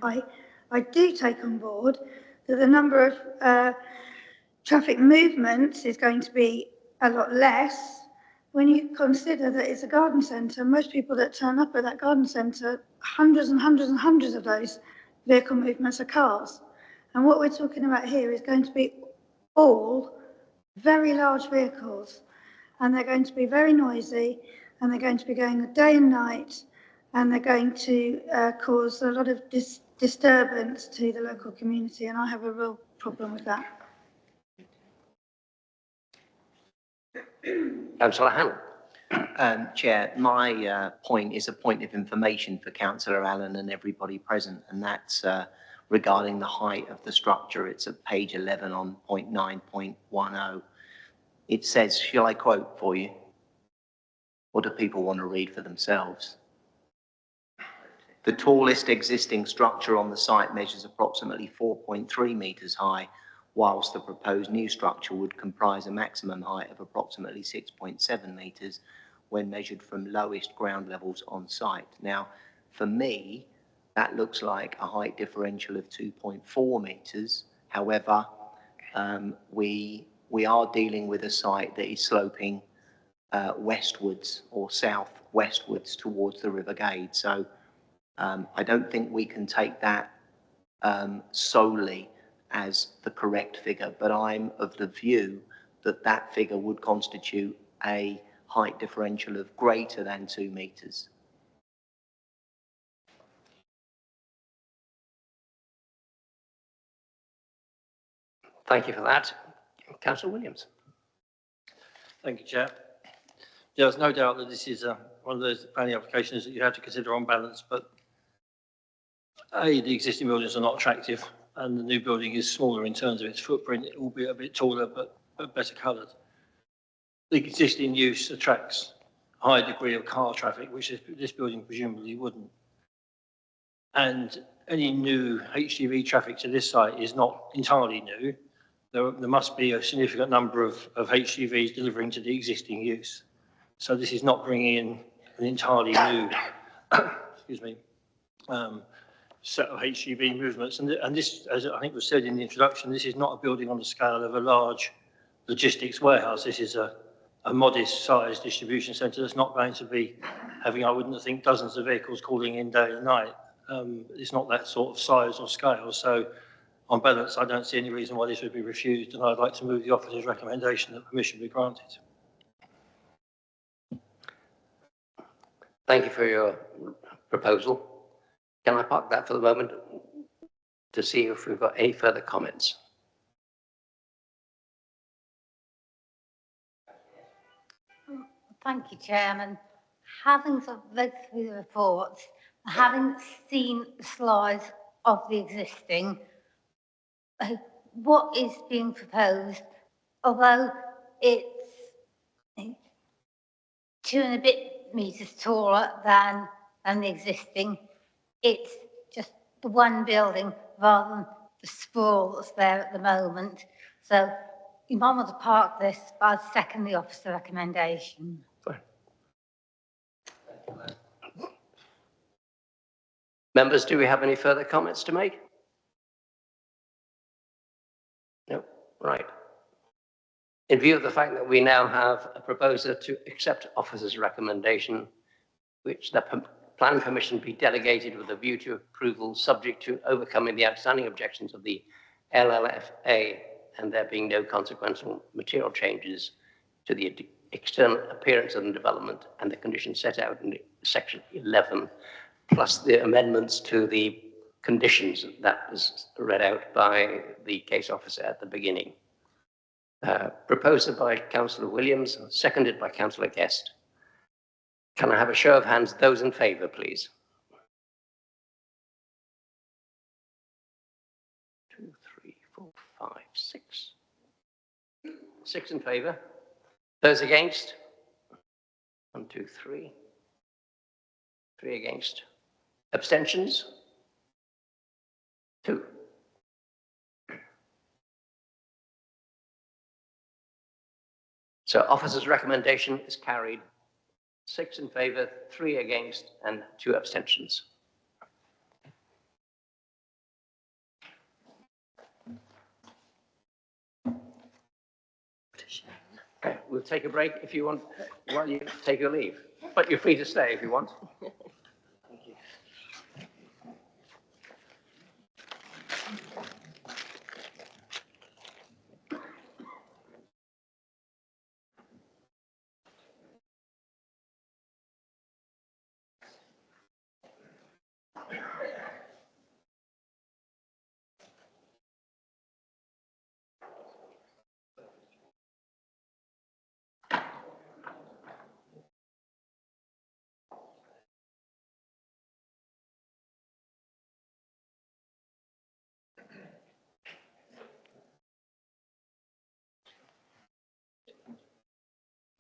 S7: I do take on board that the number of traffic movements is going to be a lot less when you consider that it's a garden centre. Most people that turn up at that garden centre, hundreds and hundreds and hundreds of those vehicle movements are cars. And what we're talking about here is going to be all very large vehicles, and they're going to be very noisy, and they're going to be going day and night, and they're going to cause a lot of disturbance to the local community, and I have a real problem with that.
S1: Councillor Hemel.
S11: Chair, my point is a point of information for Councillor Allen and everybody present, and that's regarding the height of the structure. It's at page 11 on point 9.10. It says, shall I quote for you? Or do people want to read for themselves? The tallest existing structure on the site measures approximately 4.3 metres high, whilst the proposed new structure would comprise a maximum height of approximately 6.7 metres when measured from lowest ground levels on site. Now, for me, that looks like a height differential of 2.4 metres. However, we are dealing with a site that is sloping westwards or southwestwards towards the River Gade. So I don't think we can take that solely as the correct figure, but I'm of the view that that figure would constitute a height differential of greater than 2 metres.
S1: Thank you for that. Councillor Williams.
S13: Thank you, Chair. There's no doubt that this is one of those planning applications that you have to consider on balance, but A, the existing buildings are not attractive, and the new building is smaller in terms of its footprint, albeit a bit taller, but better coloured. The existing use attracts a high degree of car traffic, which this building presumably wouldn't. And any new HGV traffic to this site is not entirely new. There must be a significant number of HGVs delivering to the existing use. So this is not bringing in an entirely new, excuse me, set of HGV movements. And this, as I think was said in the introduction, this is not a building on the scale of a large logistics warehouse. This is a modest sized distribution centre that's not going to be having, I wouldn't think, dozens of vehicles calling in day and night. It's not that sort of size or scale. So on balance, I don't see any reason why this would be refused, and I'd like to move the officer's recommendation that permission be granted.
S1: Thank you for your proposal. Can I park that for the moment to see if we've got any further comments?
S6: Thank you, Chairman. Having sort of read through the reports, having seen the slides of the existing, what is being proposed, although it's 2 and a bit metres taller than than the existing. It's just the one building rather than the sprawl that's there at the moment. So you might want to park this, but I'd second the officer recommendation.
S1: Fine. Members, do we have any further comments to make? No, right. In view of the fact that we now have a proposer to accept officer's recommendation, which the Planning Permission be delegated with a view to approval subject to overcoming the outstanding objections of the LLFA and there being no consequential material changes to the external appearance of the development and the conditions set out in section 11, plus the amendments to the conditions that was read out by the case officer at the beginning. Proposer by Councillor Williams, seconded by Councillor Guest. Can I have a show of hands? Those in favour, please. 2, 3, 4, 5, 6. 6 in favour. Those against? 1, 2, 3. 3 against. Abstentions? 2. So officer's recommendation is carried. 6 in favour, 3 against, and 2 abstentions. Okay, we'll take a break if you want, while you take your leave. But you're free to stay if you want. Thank you.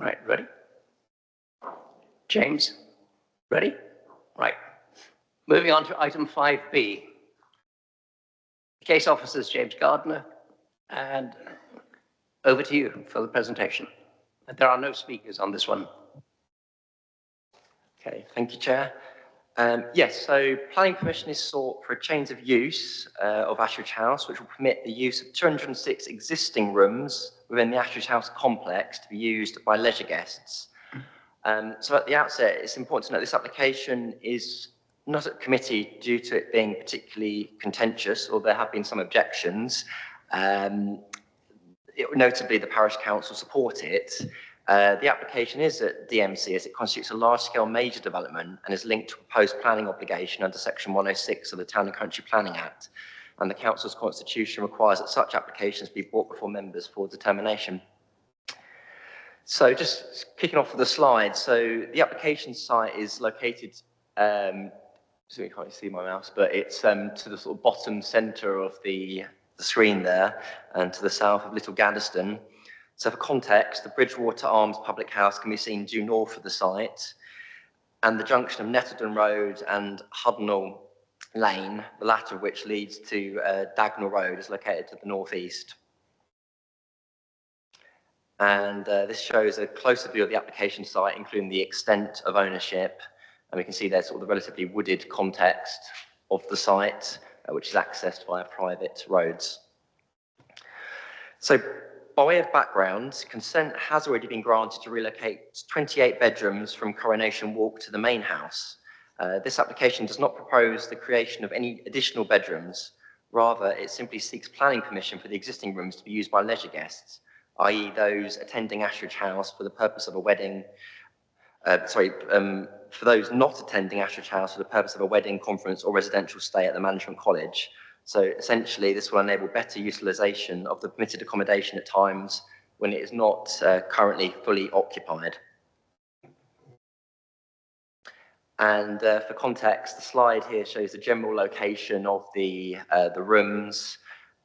S1: Right, ready? James, ready? Right. Moving on to item 5B. The case officer is James Gardner, and over to you for the presentation. And there are no speakers on this one.
S14: Okay, thank you, Chair. Yes, so planning permission is sought for a change of use of Ashridge House, which will permit the use of 206 existing rooms within the Ashridge House complex to be used by leisure guests. So at the outset, it's important to note this application is not at committee due to it being particularly contentious, or there have been some objections. Notably, the parish council support it. The application is at DMC as it constitutes a large-scale major development and is linked to a proposed planning obligation under Section 106 of the Town and Country Planning Act. And the council's constitution requires that such applications be brought before members for determination. So just kicking off with the slide. So the application site is located, so you can't see my mouse, but it's to the sort of bottom centre of the screen there and to the south of Little Gaddesden. So for context, the Bridgewater Arms public house can be seen due north of the site, and the junction of Nettledon Road and Hudnall Lane, the latter of which leads to Dagnall Road, is located to the northeast. And this shows a closer view of the application site, including the extent of ownership. And we can see there's sort of the relatively wooded context of the site, which is accessed via private roads. So by way of background, consent has already been granted to relocate 28 bedrooms from Coronation Walk to the main house. This application does not propose the creation of any additional bedrooms. Rather, it simply seeks planning permission for the existing rooms to be used by leisure guests, i.e. those attending Ashridge House for the purpose of a wedding, for those not attending Ashridge House for the purpose of a wedding, conference or residential stay at the Management College. So essentially, this will enable better utilisation of the permitted accommodation at times when it is not currently fully occupied. And for context, the slide here shows the general location of the rooms.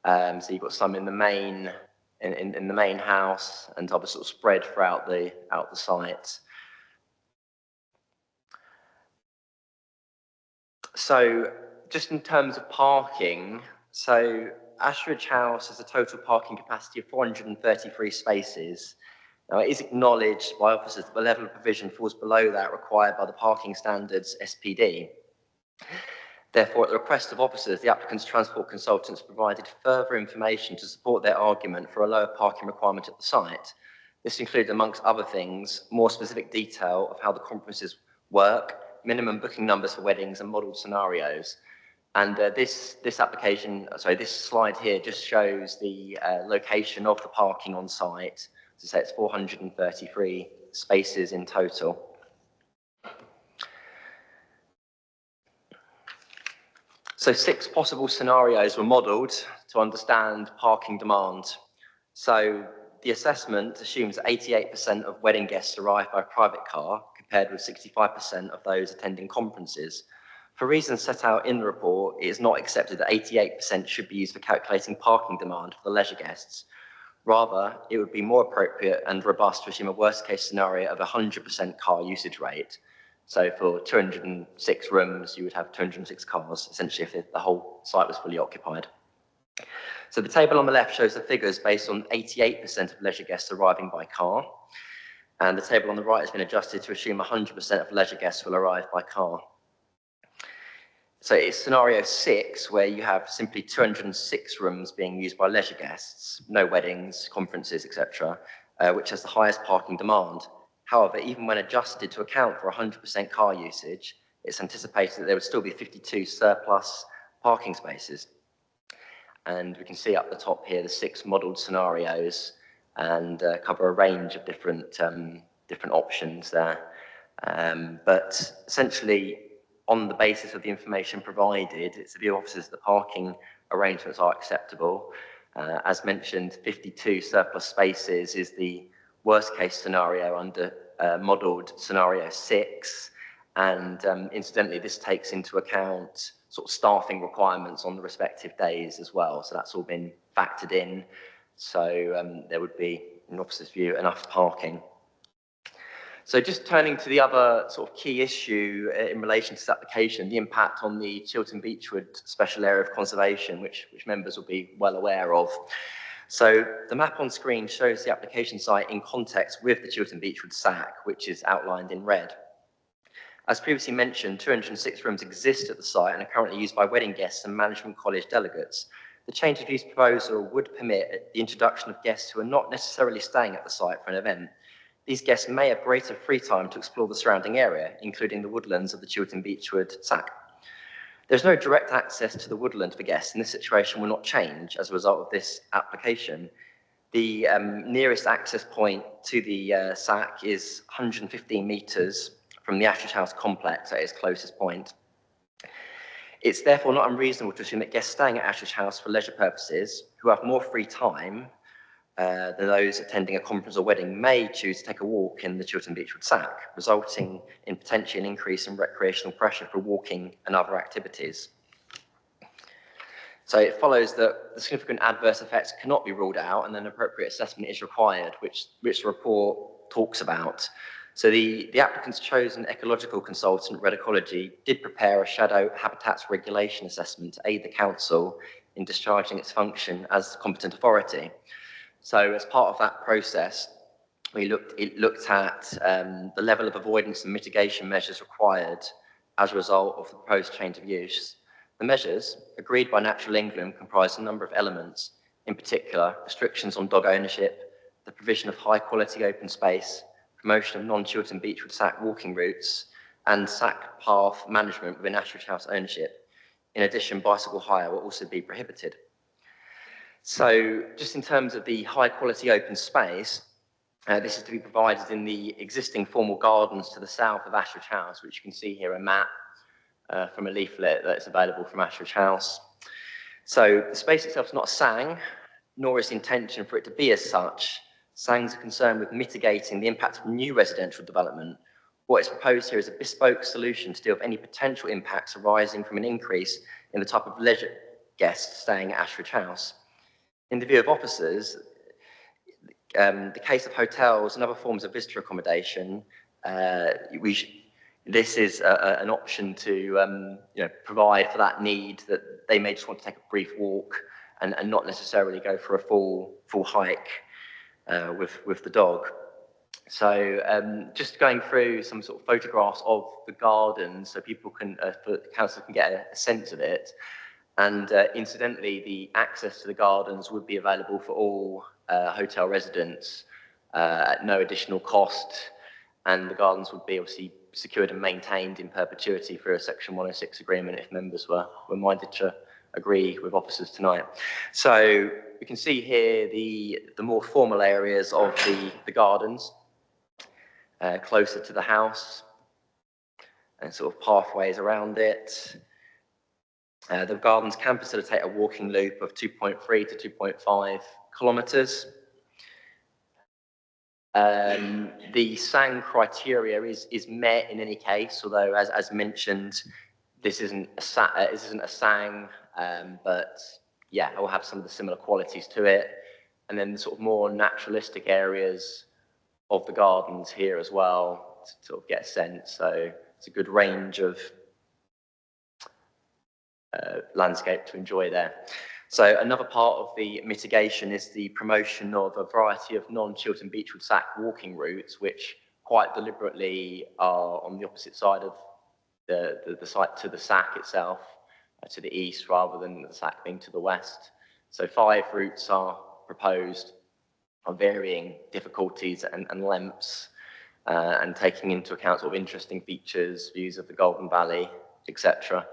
S14: So you've got some in the main in the main house, and others sort of spread throughout the site. So just in terms of parking, so Ashridge House has a total parking capacity of 433 spaces. Now, it is acknowledged by officers that the level of provision falls below that required by the parking standards SPD. Therefore, at the request of officers, the applicant's transport consultants provided further information to support their argument for a lower parking requirement at the site. This included, amongst other things, more specific detail of how the conferences work, minimum booking numbers for weddings, and modelled scenarios. And this slide here just shows the location of the parking on site. As I say, it's 433 spaces in total. So 6 possible scenarios were modelled to understand parking demand. So the assessment assumes that 88% of wedding guests arrive by private car, compared with 65% of those attending conferences. For reasons set out in the report, it is not accepted that 88% should be used for calculating parking demand for the leisure guests. Rather, it would be more appropriate and robust to assume a worst-case scenario of 100% car usage rate. So for 206 rooms, you would have 206 cars, essentially, if the whole site was fully occupied. So the table on the left shows the figures based on 88% of leisure guests arriving by car, and the table on the right has been adjusted to assume 100% of leisure guests will arrive by car. So it's scenario 6, where you have simply 206 rooms being used by leisure guests, no weddings, conferences, etc., which has the highest parking demand. However, even when adjusted to account for 100% car usage, it's anticipated that there would still be 52 surplus parking spaces. And we can see up the top here the 6 modelled scenarios and cover a range of different options there. But essentially, on the basis of the information provided, it's the view of officers that the parking arrangements are acceptable. As mentioned, 52 surplus spaces is the worst case scenario under modelled scenario 6. And incidentally, this takes into account sort of staffing requirements on the respective days as well. So that's all been factored in. So there would be, in officer's view, enough parking. So just turning to the other sort of key issue in relation to this application, the impact on the Chiltern Beechwood Special Area of Conservation, which members will be well aware of. So the map on screen shows the application site in context with the Chiltern Beechwood SAC, which is outlined in red. As previously mentioned, 206 rooms exist at the site and are currently used by wedding guests and management college delegates. The change of use proposal would permit the introduction of guests who are not necessarily staying at the site for an event. These guests may have greater free time to explore the surrounding area, including the woodlands of the Chiltern Beechwood SAC. There's no direct access to the woodland for guests, and this situation will not change as a result of this application. The nearest access point to the SAC is 115 metres from the Ashridge House complex at its closest point. It's therefore not unreasonable to assume that guests staying at Ashridge House for leisure purposes, who have more free time than those attending a conference or wedding, may choose to take a walk in the Chiltern Beechwood SAC, resulting in potentially an increase in recreational pressure for walking and other activities. So it follows that the significant adverse effects cannot be ruled out and an appropriate assessment is required, which the report talks about. So the applicant's chosen ecological consultant, Red Ecology, did prepare a shadow habitats regulation assessment to aid the council in discharging its function as competent authority. So as part of that process, it looked at the level of avoidance and mitigation measures required as a result of the proposed change of use. The measures, agreed by Natural England, comprise a number of elements, in particular, restrictions on dog ownership, the provision of high-quality open space, promotion of non-Chiltern Beechwood SAC walking routes, and SAC path management within Ashridge House ownership. In addition, bicycle hire will also be prohibited. So just in terms of the high-quality open space, this is to be provided in the existing formal gardens to the south of Ashridge House, which you can see here a map from a leaflet that's available from Ashridge House. So the space itself is not a SANG, nor is the intention for it to be as such. SANGs are concerned with mitigating the impact of new residential development. What is proposed here is a bespoke solution to deal with any potential impacts arising from an increase in the type of leisure guests staying at Ashridge House. In the view of officers, the case of hotels and other forms of visitor accommodation, this is an option to provide for that need that they may just want to take a brief walk and not necessarily go for a full hike with the dog. So just going through some sort of photographs of the garden so people can, the council can get a sense of it. And incidentally, the access to the gardens would be available for all hotel residents at no additional cost. And the gardens would be obviously secured and maintained in perpetuity through a Section 106 agreement if members were minded to agree with officers tonight. So we can see here the more formal areas of the gardens closer to the house and sort of pathways around it. The gardens can facilitate a walking loop of 2.3 to 2.5 kilometres. The SANG criteria is met in any case, although as mentioned, this isn't a SANG, but yeah, it will have some of the similar qualities to it. And then the sort of more naturalistic areas of the gardens here as well, to sort of get a sense. So it's a good range of landscape to enjoy there. So another part of the mitigation is the promotion of a variety of non-Chiltern Beechwood Sack walking routes, which quite deliberately are on the opposite side of the site to the Sack itself, to the east, rather than the Sack being to the west. So 5 routes are proposed of varying difficulties and lengths, and taking into account sort of interesting features, views of the Golden Valley, etc.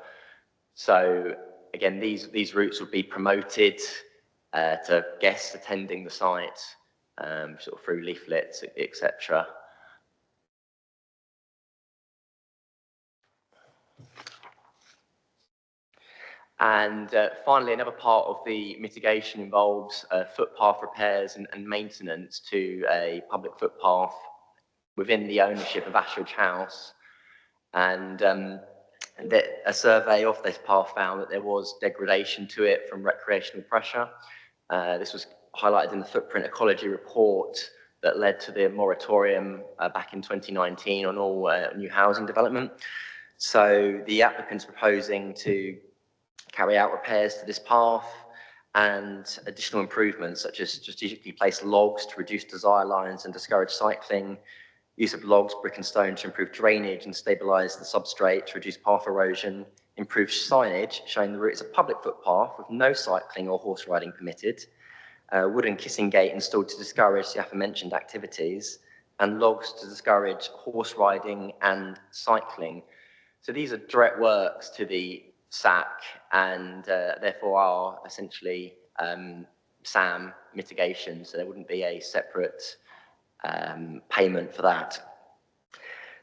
S14: So again, these routes would be promoted to guests attending the site, sort of through leaflets, etc. And finally, another part of the mitigation involves footpath repairs and maintenance to a public footpath within the ownership of Ashridge House. And a survey of this path found that there was degradation to it from recreational pressure. This was highlighted in the footprint ecology report that led to the moratorium back in 2019 on all new housing development. So the applicant's proposing to carry out repairs to this path and additional improvements such as strategically placed logs to reduce desire lines and discourage cycling, use of logs, brick and stone to improve drainage and stabilise the substrate to reduce path erosion, improve signage showing the route is a public footpath with no cycling or horse riding permitted, wooden kissing gate installed to discourage the aforementioned activities, and logs to discourage horse riding and cycling. So these are direct works to the SAC and therefore are essentially SAM mitigation, so there wouldn't be a separate payment for that.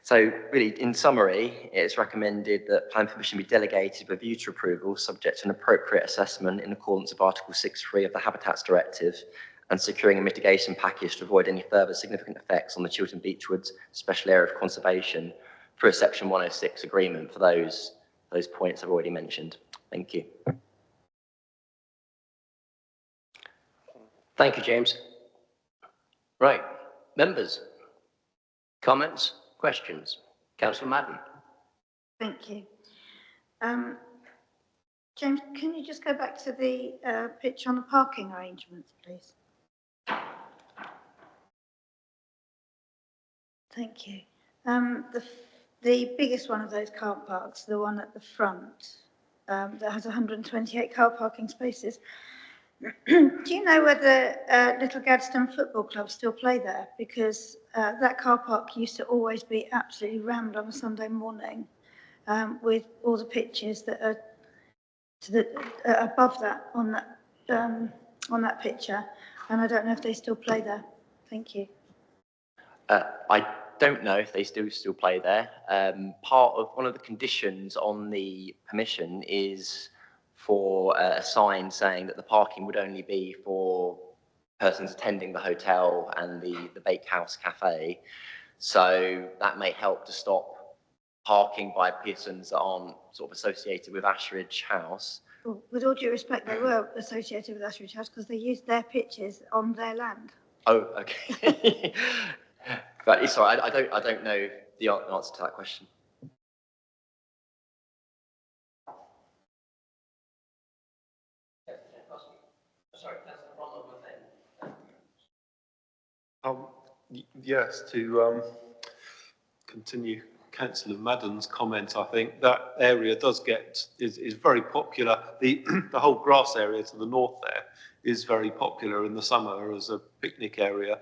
S14: So really, in summary, it's recommended that plan permission be delegated with view to approval subject to an appropriate assessment in accordance with Article 6.3 of the Habitats Directive and securing a mitigation package to avoid any further significant effects on the Chiltern Beechwoods Special Area of Conservation through a Section 106 agreement for those points I've already mentioned. Thank you.
S1: Thank you, James. Right, members, comments, questions? Councillor Madden.
S7: Thank you. James, can you just go back to the picture on the parking arrangements, please? Thank you. The biggest one of those car parks, the one at the front, that has 128 car parking spaces. Do you know whether Little Gadsden Football Club still play there? Because that car park used to always be absolutely rammed on a Sunday morning, with all the pitches that are above that on that picture, and I don't know if they still play there. Thank you.
S14: I don't know if they still play there. Part of one of the conditions on the permission is for a sign saying that the parking would only be for persons attending the hotel and the Bakehouse Cafe. So that may help to stop parking by persons that aren't sort of associated with Ashridge House.
S7: Well, with all due respect, they were associated with Ashridge House because they used their pitches on their land.
S14: Oh, okay. But sorry, I don't know the answer to that question.
S9: Yes, to continue Councillor Madden's comment, I think that area is very popular. The whole grass area to the north there is very popular in the summer as a picnic area,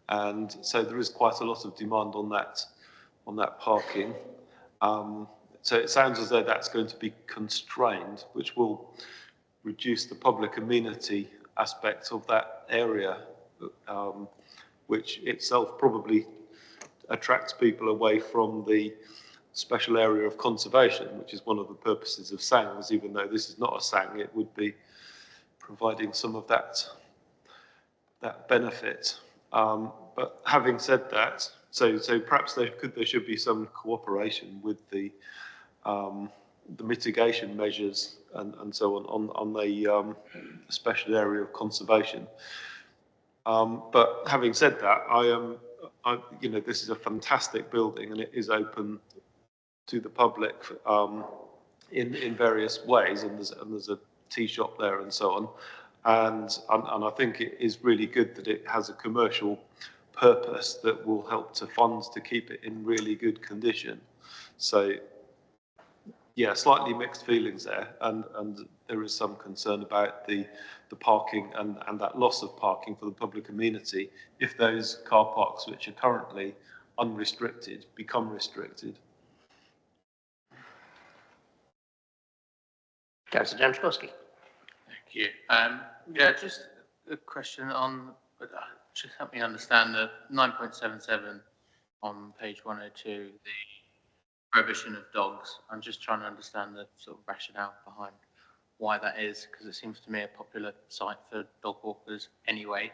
S9: and so there is quite a lot of demand on that parking. So it sounds as though that's going to be constrained, which will reduce the public amenity aspect of that area, which itself probably attracts people away from the special area of conservation, which is one of the purposes of SANGs. Even though this is not a SANG, it would be providing some of that benefit. But having said that, so perhaps there should be some cooperation with the mitigation measures and so on the special area of conservation. But having said that, this is a fantastic building and it is open to the public in various ways, and there's a tea shop there and so on. And I think it is really good that it has a commercial purpose that will help to fund to keep it in really good condition. So yeah, slightly mixed feelings there, and there is some concern about the parking and that loss of parking for the public amenity if those car parks which are currently unrestricted become restricted.
S1: Councillor Jankowski.
S5: Thank you. Yeah, just a question on, just help me understand the 9.77 on page 102, the prohibition of dogs. I'm just trying to understand the sort of rationale behind why that is, because it seems to me a popular site for dog walkers anyway,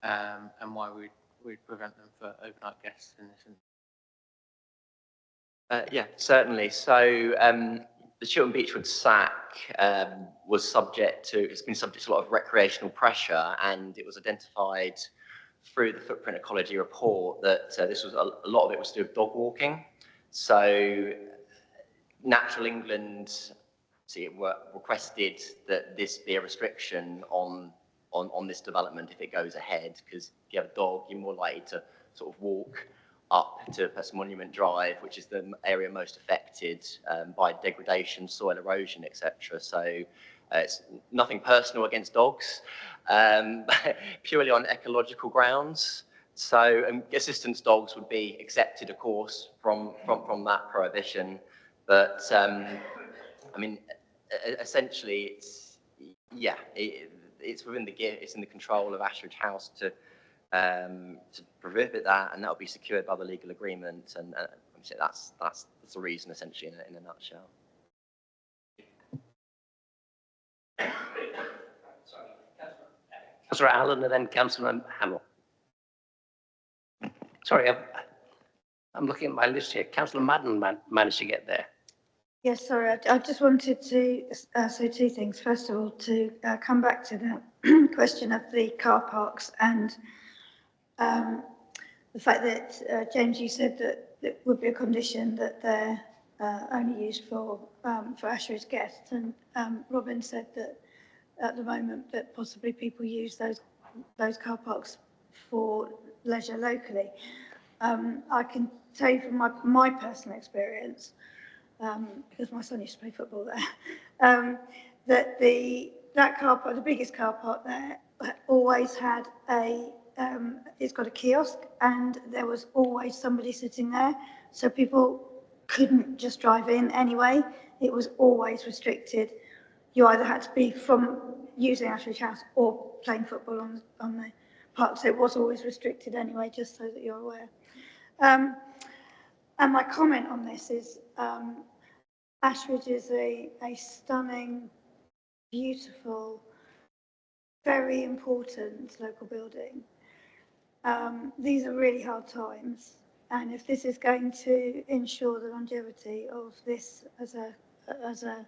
S5: and why we'd prevent them for overnight guests in this instance.
S14: Yeah, certainly. So the Chiltern Beechwood Sack was it's been subject to a lot of recreational pressure, and it was identified through the footprint ecology report that this was a lot of it was to do with dog walking. So Natural England requested that this be a restriction on this development if it goes ahead, because if you have a dog, you're more likely to sort of walk up to Person Monument Drive, which is the area most affected by degradation, soil erosion, etc. So it's nothing personal against dogs, purely on ecological grounds. So assistance dogs would be accepted, of course, from that prohibition. But I mean, essentially, it's in the control of Ashridge House to prohibit that, and that will be secured by the legal agreement. And that's the reason, essentially, in a nutshell.
S1: Councillor Allen and then Councillor Hemel. Sorry, I'm looking at my list here. Councillor Madden managed to get there.
S7: Yes, sorry, I just wanted to say two things. First of all, to come back to the question of the car parks and the fact that, James, you said that it would be a condition that they're only used for Ashridge guests, and Robin said that at the moment that possibly people use those car parks for leisure locally. I can tell you from my personal experience, because my son used to play football there, that that car park, the biggest car park there, always had it's got a kiosk, and there was always somebody sitting there, so people couldn't just drive in anyway. It was always restricted. You either had to be from using Ashridge House or playing football on the park, so it was always restricted anyway, just so that you're aware. And my comment on this is Ashridge is a stunning, beautiful, very important local building. These are really hard times, and if this is going to ensure the longevity of this as a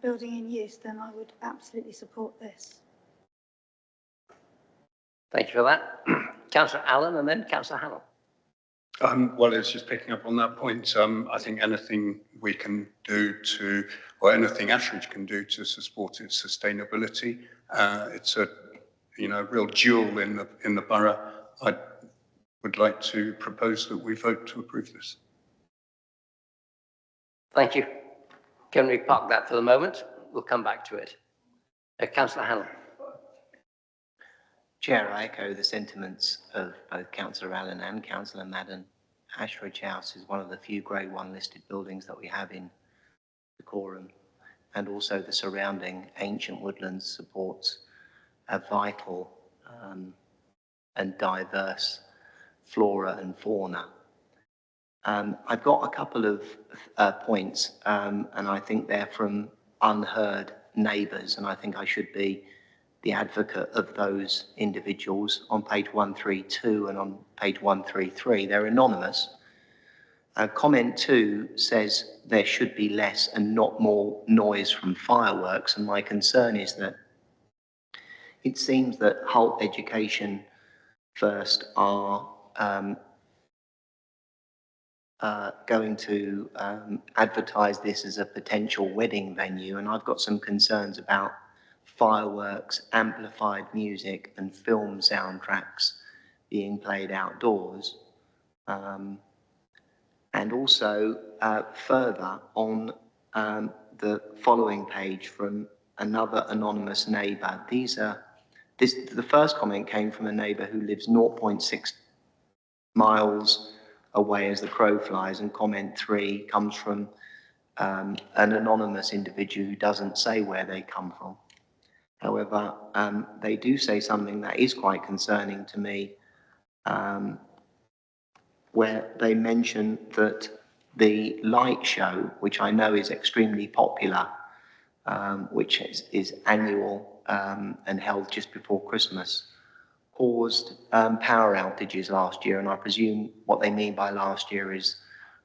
S7: building in use, then I would absolutely support this.
S1: Thank you for that. Councillor Allen and then Councillor Hemel.
S12: Well, it's just picking up on that point. I think anything we can do or anything Ashridge can do to support its sustainability, a real jewel in the borough. I would like to propose that we vote to approve this.
S1: Thank you. Can we park that for the moment? We'll come back to it. Councillor Hemel.
S11: Chair, I echo the sentiments of both Councillor Allen and Councillor Madden. Ashridge House is one of the few Grade 1 listed buildings that we have in Decorum, and also the surrounding ancient woodlands supports a vital and diverse flora and fauna. I've got a couple of points, and I think they're from unheard neighbours, and I think I should be the advocate of those individuals on page 132 and on page 133. They're anonymous. Comment 2 says there should be less and not more noise from fireworks, and my concern is that it seems that Hull Education First are going to advertise this as a potential wedding venue, and I've got some concerns about fireworks, amplified music and film soundtracks being played outdoors. And also further on the following page from another anonymous neighbour. The first comment came from a neighbour who lives 0.6 miles away as the crow flies, and comment 3 comes from an anonymous individual who doesn't say where they come from. However, they do say something that is quite concerning to me, where they mention that the light show, which I know is extremely popular, which is annual and held just before Christmas, caused power outages last year, and I presume what they mean by last year is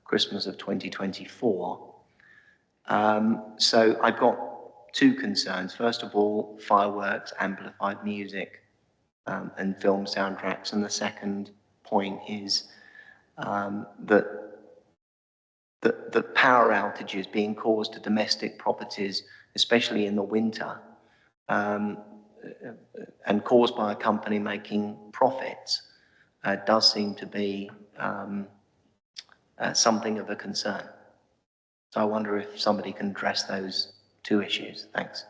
S11: Christmas of 2024. So I've got 2 concerns. First of all, fireworks, amplified music, and film soundtracks, and the second point is that the power outages being caused to domestic properties, especially in the winter, and caused by a company making profits, does seem to be something of a concern. So I wonder if somebody can address those 2 issues. Thanks.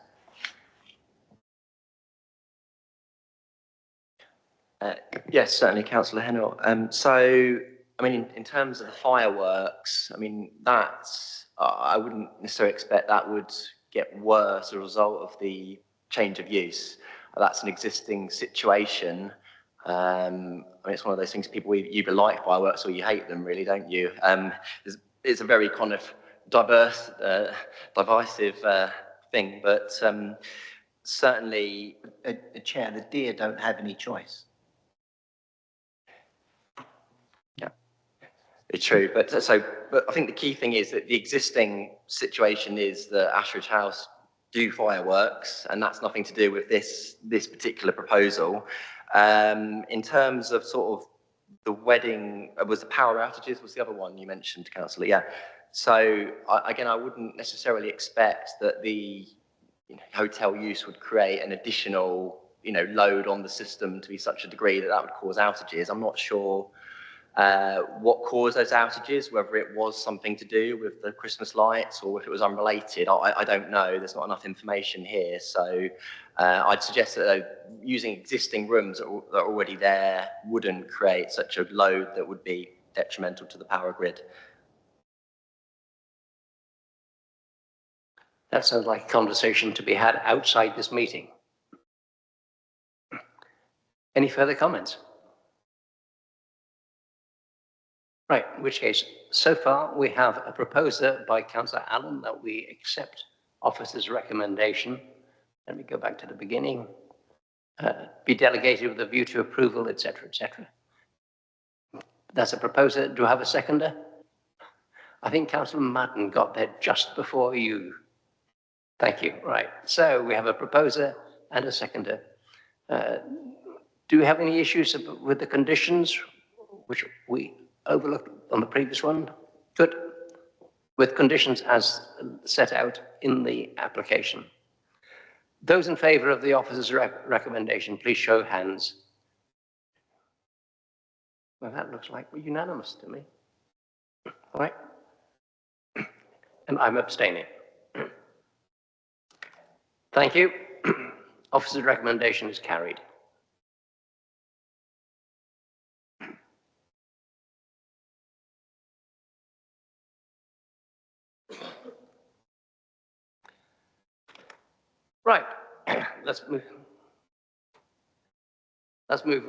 S14: Yes, certainly, Councillor Hemel. So, I mean, in terms of the fireworks, I mean, that's, I wouldn't necessarily expect that would get worse as a result of the change of use. That's an existing situation. I mean, it's one of those things people either like fireworks or you hate them, really, don't you? It's a very kind of diverse, divisive thing, but certainly...
S11: Chair, the deer don't have any choice.
S14: It's true, but I think the key thing is that the existing situation is that Ashridge House do fireworks, and that's nothing to do with this particular proposal. In terms of sort of the wedding, was the power outages was the other one you mentioned, Councillor? Yeah. So again, I wouldn't necessarily expect that the hotel use would create an additional load on the system to be such a degree that that would cause outages. I'm not sure what caused those outages, whether it was something to do with the Christmas lights or if it was unrelated. I don't know. There's not enough information here. So I'd suggest that using existing rooms that are already there wouldn't create such a load that would be detrimental to the power grid.
S1: That sounds like a conversation to be had outside this meeting. Any further comments? Right, in which case, so far we have a proposer by Councillor Allen that we accept officer's recommendation. Let me go back to the beginning. Be delegated with a view to approval, etc., etc. That's a proposer. Do I have a seconder? I think Councillor Madden got there just before you. Thank you. Right. So we have a proposer and a seconder. Do we have any issues with the conditions which we overlooked on the previous one? Good. With conditions as set out in the application. Those in favour of the officer's recommendation, please show hands. Well, that looks like unanimous to me. All right. And I'm abstaining. Thank you. Officer's recommendation is carried. Right, let's move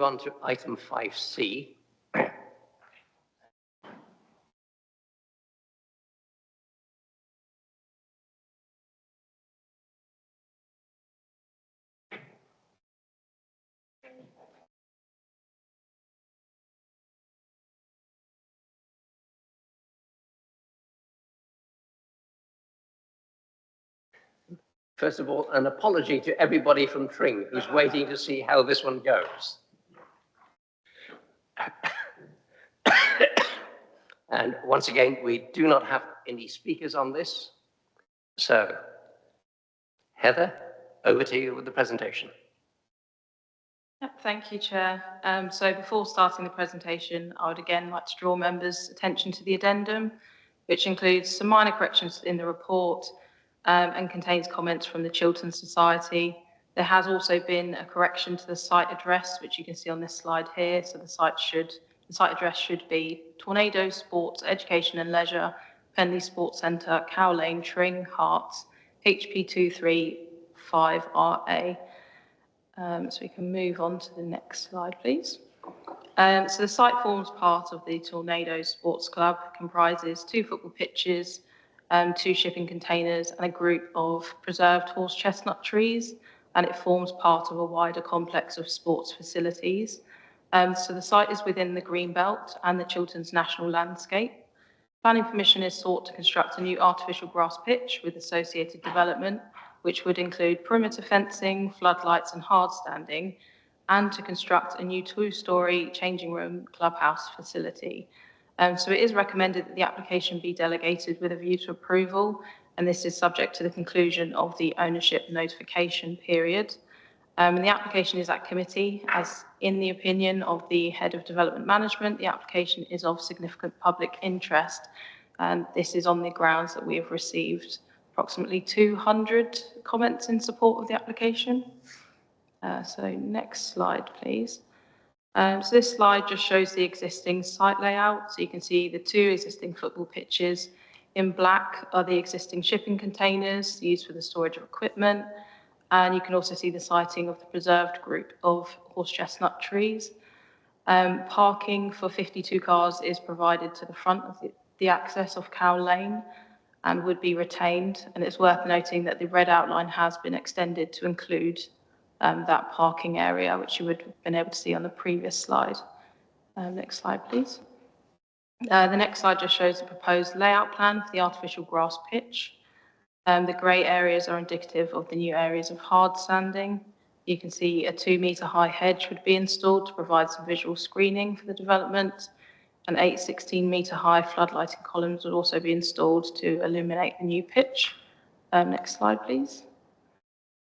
S1: on to item 5C. First of all, an apology to everybody from Tring who's waiting to see how this one goes. And once again, we do not have any speakers on this. So, Heather, over to you with the presentation.
S2: Thank you, Chair. So before starting the presentation, I would again like to draw members' attention to the addendum, which includes some minor corrections in the report and contains comments from the Chiltern Society. There has also been a correction to the site address, which you can see on this slide here. So the site address should be Tornado Sports Education and Leisure, Penley Sports Centre, Cow Lane, Tring, Herts, HP 235RA. So we can move on to the next slide, please. So the site forms part of the Tornado Sports Club, comprises 2 football pitches, 2 shipping containers and a group of preserved horse chestnut trees, and it forms part of a wider complex of sports facilities. So the site is within the Green Belt and the Chilterns National Landscape. Planning permission is sought to construct a new artificial grass pitch with associated development, which would include perimeter fencing, floodlights and hard standing, and to construct a new 2-storey changing room clubhouse facility. So it is recommended that the application be delegated with a view to approval, and this is subject to the conclusion of the ownership notification period. And the application is at committee, as in the opinion of the Head of Development Management, the application is of significant public interest, and this is on the grounds that we have received approximately 200 comments in support of the application. So next slide, please. So this slide just shows the existing site layout. So you can see the 2 existing football pitches. In black are the existing shipping containers used for the storage of equipment. And you can also see the siting of the preserved group of horse chestnut trees. Parking for 52 cars is provided to the front of the access of Cow Lane and would be retained. And it's worth noting that the red outline has been extended to include that parking area, which you would have been able to see on the previous slide. Next slide, please. The next slide just shows the proposed layout plan for the artificial grass pitch. The grey areas are indicative of the new areas of hard sanding. You can see a 2-metre high hedge would be installed to provide some visual screening for the development. And 8 16-metre high floodlighting columns would also be installed to illuminate the new pitch. Next slide, please.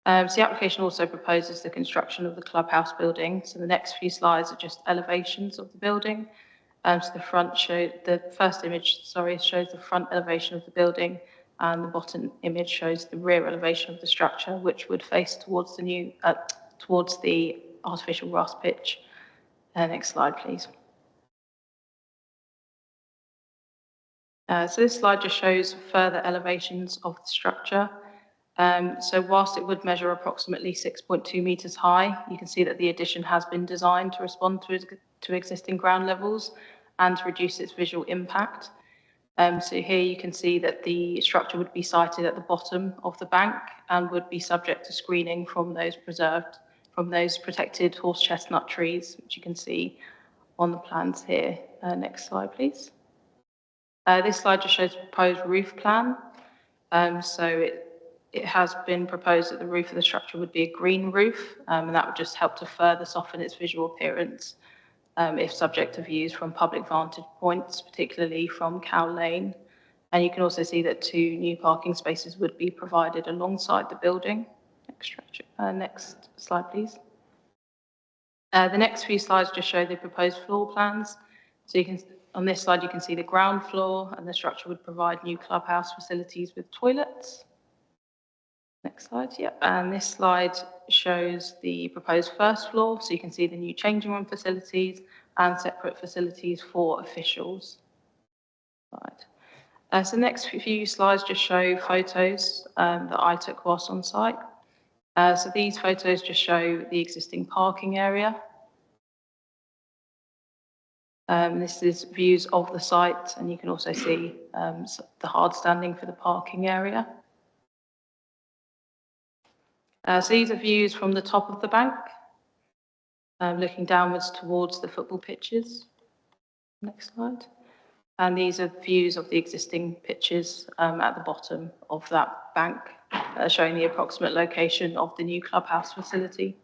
S2: So the application also proposes the construction of the clubhouse building. So the next few slides are just elevations of the building. So the first image shows the front elevation of the building, and the bottom image shows the rear elevation of the structure, which would face towards the artificial grass pitch. Next slide, please. So this slide just shows further elevations of the structure. So whilst it would measure approximately 6.2 metres high, you can see that the addition has been designed to respond to existing ground levels and to reduce its visual impact. So here you can see that the structure would be sited at the bottom of the bank and would be subject to screening from those protected horse chestnut trees, which you can see on the plans here. Next slide, please. This slide just shows the proposed roof plan. So it has been proposed that the roof of the structure would be a green roof, and that would just help to further soften its visual appearance if subject to views from public vantage points, particularly from Cow Lane. And you can also see that 2 new parking spaces would be provided alongside the building. Next slide, please. The next few slides just show the proposed floor plans. So you can, on this slide, you can see the ground floor, and the structure would provide new clubhouse facilities with toilets. Next slide, yep. And this slide shows the proposed first floor. So you can see the new changing room facilities and separate facilities for officials. Right. So the next few slides just show photos that I took whilst on site. So these photos just show the existing parking area. This is views of the site, and you can also see the hard standing for the parking area. So these are views from the top of the bank, looking downwards towards the football pitches. Next slide. And these are views of the existing pitches at the bottom of that bank, showing the approximate location of the new clubhouse facility.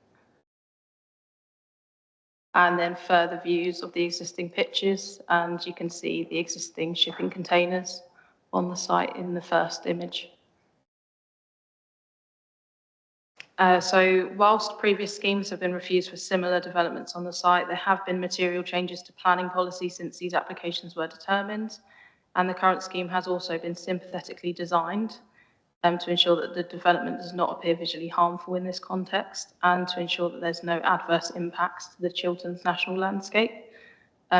S2: And then further views of the existing pitches, and you can see the existing shipping containers on the site in the first image. So whilst previous schemes have been refused for similar developments on the site, there have been material changes to planning policy since these applications were determined, and the current scheme has also been sympathetically designed to ensure that the development does not appear visually harmful in this context, and to ensure that there's no adverse impacts to the Chilterns national landscape.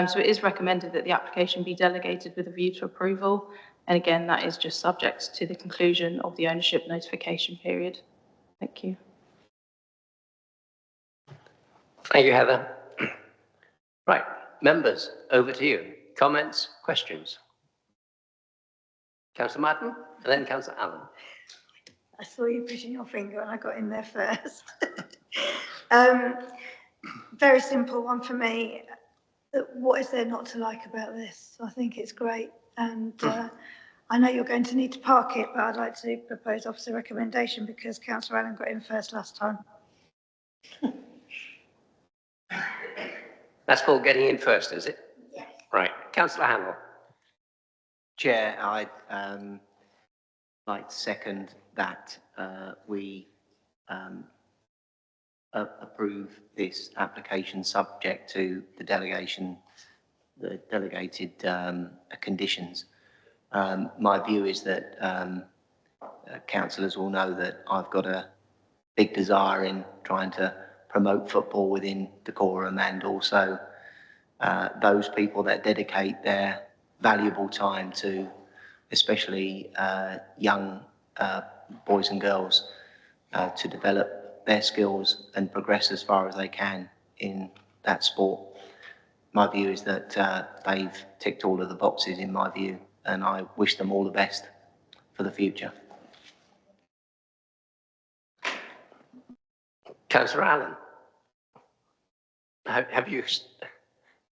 S2: So it is recommended that the application be delegated with a view to approval, and again, that is just subject to the conclusion of the ownership notification period. Thank you.
S1: Thank you, Heather. Right, members, over to you. Comments, questions? Councillor Madden, and then Councillor Allen.
S7: I saw you pushing your finger and I got in there first. Very simple one for me. What is there not to like about this? I think it's great. And I know you're going to need to park it, but I'd like to propose officer recommendation because Councillor Allen got in first last time.
S1: That's called getting in first, is it?
S7: Yes.
S1: Right. Councillor Hemel.
S11: Chair, I'd like to second that we approve this application subject to the delegated conditions. My view is that councillors will know that I've got a big desire in trying to promote football within decorum, and also those people that dedicate their valuable time to especially young boys and girls to develop their skills and progress as far as they can in that sport. My view is that they've ticked all of the boxes in my view, and I wish them all the best for the future.
S1: Councillor Allen. Have you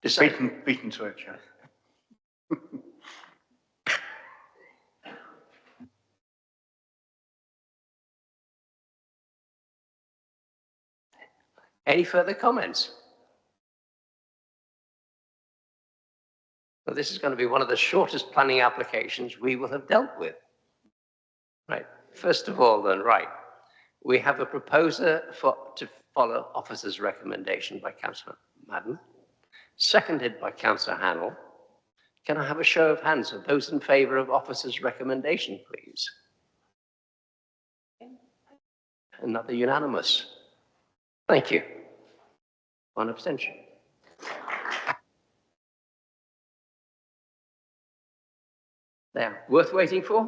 S1: decided?
S12: Beaten to it, Chair.
S1: Any further comments? Well, this is going to be one of the shortest planning applications we will have dealt with. Right. First of all, then, right, we have a proposer to follow officer's recommendation by Councillor Madden, seconded by Councillor Hannell. Can I have a show of hands of those in favour of officer's recommendation, please? Another unanimous. Thank you. One abstention. There, worth waiting for?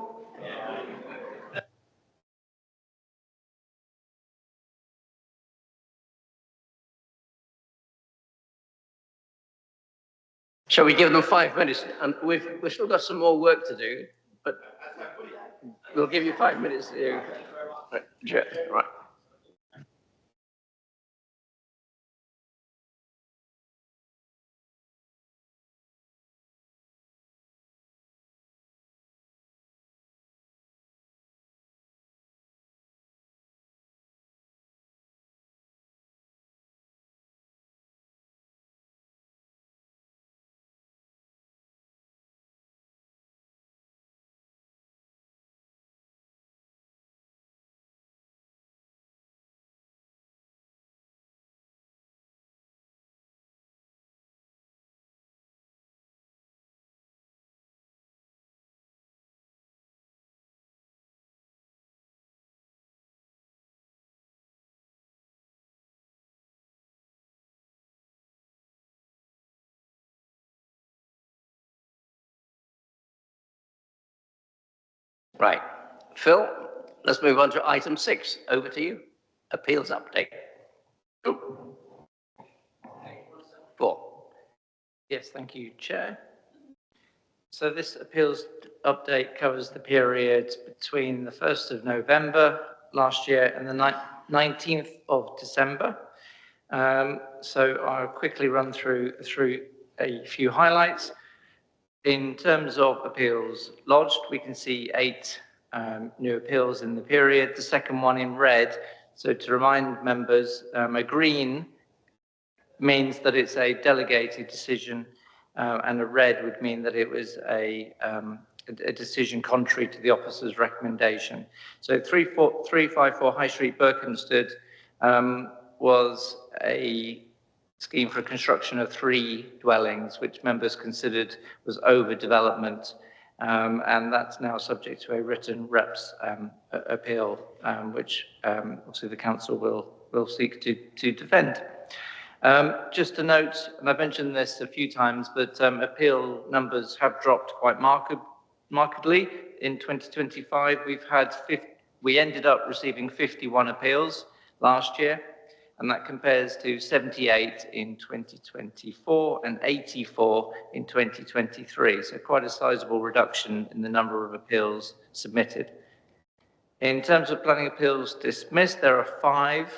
S1: Shall we give them 5 minutes? And we've still got some more work to do, but we'll give you 5 minutes to do. Right. Right. Phil, let's move on to item 6. Over to you. Appeals update. 4.
S10: Yes, thank you, Chair. So this appeals update covers the period between the 1st of November last year and the 19th of December. So I'll quickly run through a few highlights. In terms of appeals lodged, we can see 8 new appeals in the period, the second one in red. So to remind members, a green means that it's a delegated decision, and a red would mean that it was a decision contrary to the officer's recommendation. So 354 High Street, Berkhamsted, was a scheme for construction of 3 dwellings, which members considered was overdevelopment, and that's now subject to a written reps appeal, which obviously the council will seek to defend. Just to note, and I've mentioned this a few times, but appeal numbers have dropped quite markedly. In 2025, we ended up receiving 51 appeals last year, and that compares to 78 in 2024 and 84 in 2023. So quite a sizable reduction in the number of appeals submitted. In terms of planning appeals dismissed, there are 5.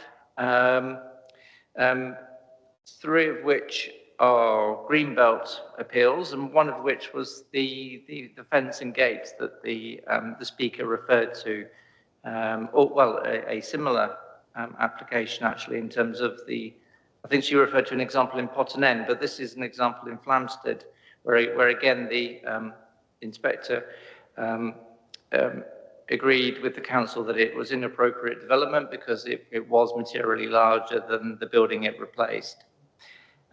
S10: 3 of which are Greenbelt appeals, and 1 of which was the fence and gates that the speaker referred to, a similar application actually in terms of I think she referred to an example in Potton, but this is an example in Flamstead, where again the inspector agreed with the council that it was inappropriate development because it was materially larger than the building it replaced.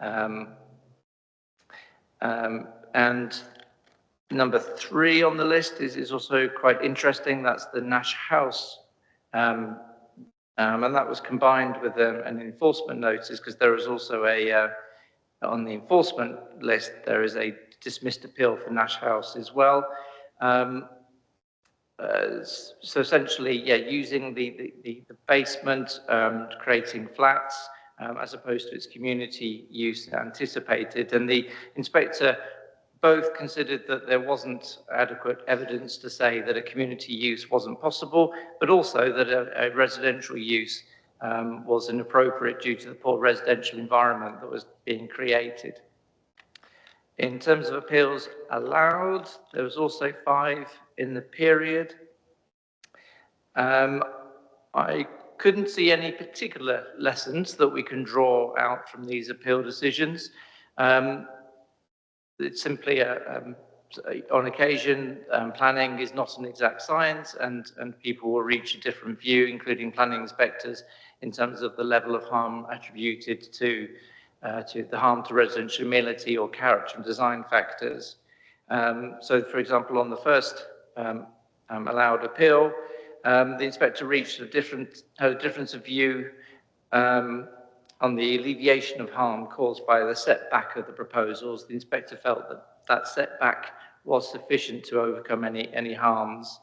S10: And number 3 on the list is also quite interesting. That's the Nash House, and that was combined with an enforcement notice, because there is also on the enforcement list, there is a dismissed appeal for Nash House as well. So essentially, using the basement, creating flats, as opposed to its community use anticipated. And the inspector both considered that there wasn't adequate evidence to say that a community use wasn't possible, but also that a residential use was inappropriate due to the poor residential environment that was being created. In terms of appeals allowed, there was also 5 in the period. I couldn't see any particular lessons that we can draw out from these appeal decisions. It's simply on occasion, planning is not an exact science, and people will reach a different view, including planning inspectors, in terms of the level of harm attributed to the harm to residential amenity or character and design factors. So, for example, on the first allowed appeal, the inspector reached a difference of view on the alleviation of harm caused by the setback of the proposals. The inspector felt that setback was sufficient to overcome any harms.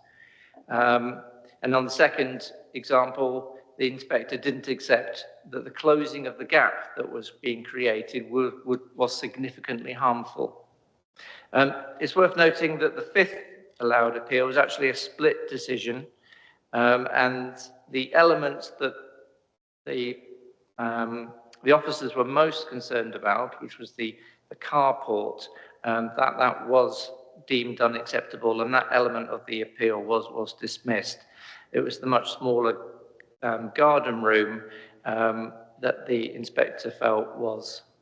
S10: And on the second example, the inspector didn't accept that the closing of the gap that was being created was significantly harmful. It's worth noting that the 5th allowed appeal was actually a split decision, and the elements that the officers were most concerned about, which was the carport, that was deemed unacceptable, and that element of the appeal was dismissed. It was the much smaller garden room that the inspector felt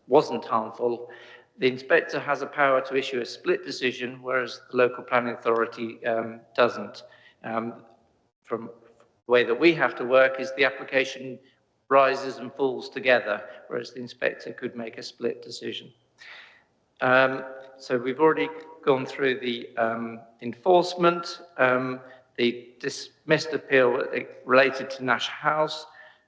S10: wasn't harmful. The inspector has a power to issue a split decision, whereas the local planning authority doesn't. From the way that we have to work is the application rises and falls together, whereas the inspector could make a split decision. So we've already gone through the enforcement. The dismissed appeal related to Nash House,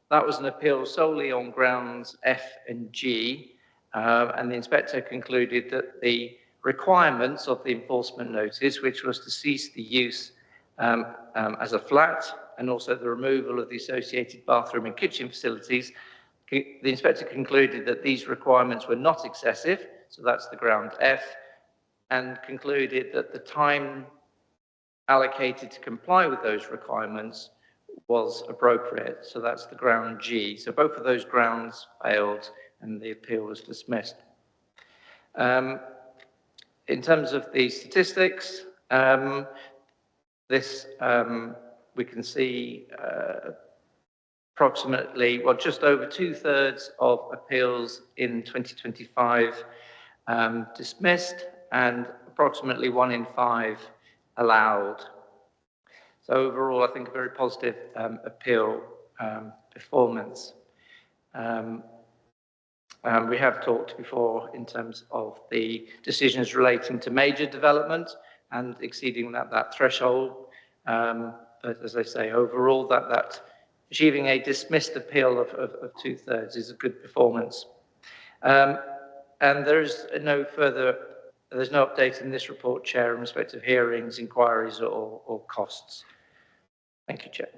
S10: that was an appeal solely on grounds F and G, and the inspector concluded that the requirements of the enforcement notice, which was to cease the use as a flat, and also the removal of the associated bathroom and kitchen facilities, the inspector concluded that these requirements were not excessive, so that's the ground F, and concluded that the time allocated to comply with those requirements was appropriate, so that's the ground G. So both of those grounds failed and the appeal was dismissed. In terms of the statistics, we can see approximately, well, just over 2/3 of appeals in 2025 dismissed, and approximately 1 in 5 allowed. So overall, I think a very positive appeal performance. We have talked before in terms of the decisions relating to major development and exceeding that threshold. But as I say, overall, that achieving a dismissed appeal of 2/3 is a good performance. And there's no update in this report, Chair, in respect of hearings, inquiries, or costs. Thank you, Chair.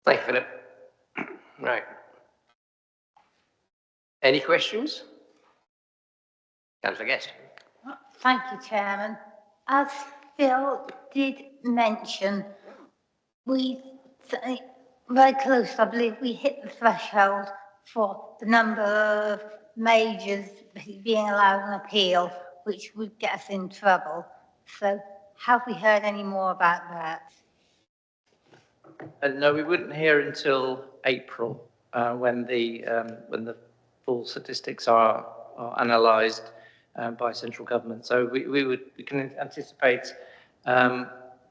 S1: Thank you, Philip. Right. Any questions? Councillor Guest.
S6: Thank you, Chairman. As Phil did mention, we very close, I believe we hit the threshold for the number of majors being allowed an appeal, which would get us in trouble. So have we heard any more about that?
S10: No, we wouldn't hear until April when the full statistics are analysed by central government. So we can anticipate, if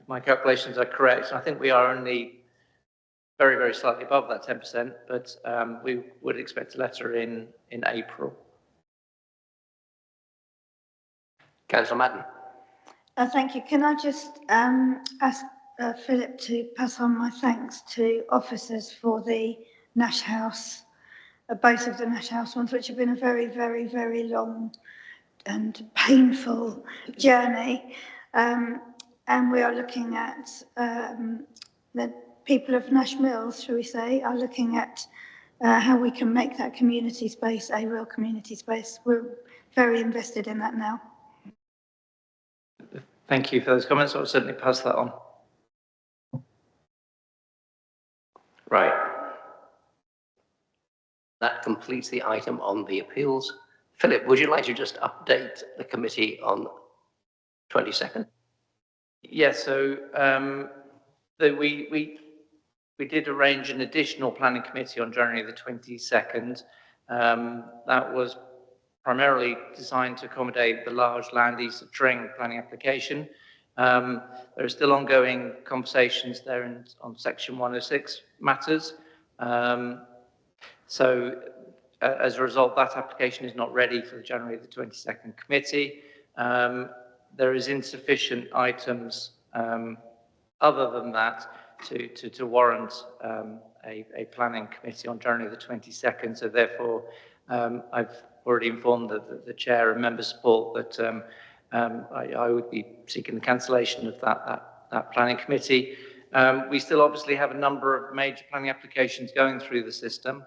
S10: my calculations are correct, and I think we are only very, very slightly above that 10%, but we would expect a letter in April.
S1: Councillor Madden.
S7: Thank you. Can I just ask Philip to pass on my thanks to officers for the Nash House, both of the Nash House ones, which have been a very, very, very long and painful journey. And we are looking at the people of Nash Mills, shall we say, are looking at how we can make that community space a real community space. We're very invested in that now.
S10: Thank you for those comments. I'll certainly pass that on.
S1: Right. That completes the item on the appeals. Philip, would you like to just update the committee on 22nd?
S10: Yes, so we did arrange an additional planning committee on January the 22nd. That was primarily designed to accommodate the large land east of Tring planning application. There are still ongoing conversations there on section 106 matters. So as a result, that application is not ready for the January the 22nd committee. There is insufficient items other than that to warrant a planning committee on January the 22nd. So therefore, I've already informed the chair and member support that I would be seeking the cancellation of that planning committee. We still obviously have a number of major planning applications going through the system.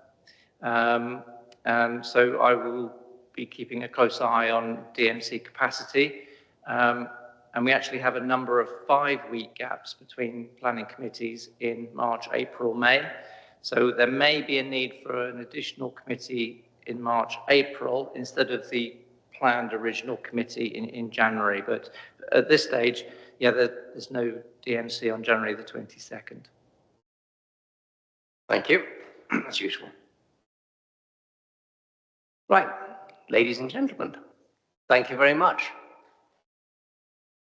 S10: So I will be keeping a close eye on DMC capacity. And we actually have a number of 5-week gaps between planning committees in March, April, May. So there may be a need for an additional committee in March, April, instead of the planned original committee in January. But at this stage, yeah, there's no DMC on January the 22nd.
S1: Thank you. That's useful. Right, ladies and gentlemen, thank you very much.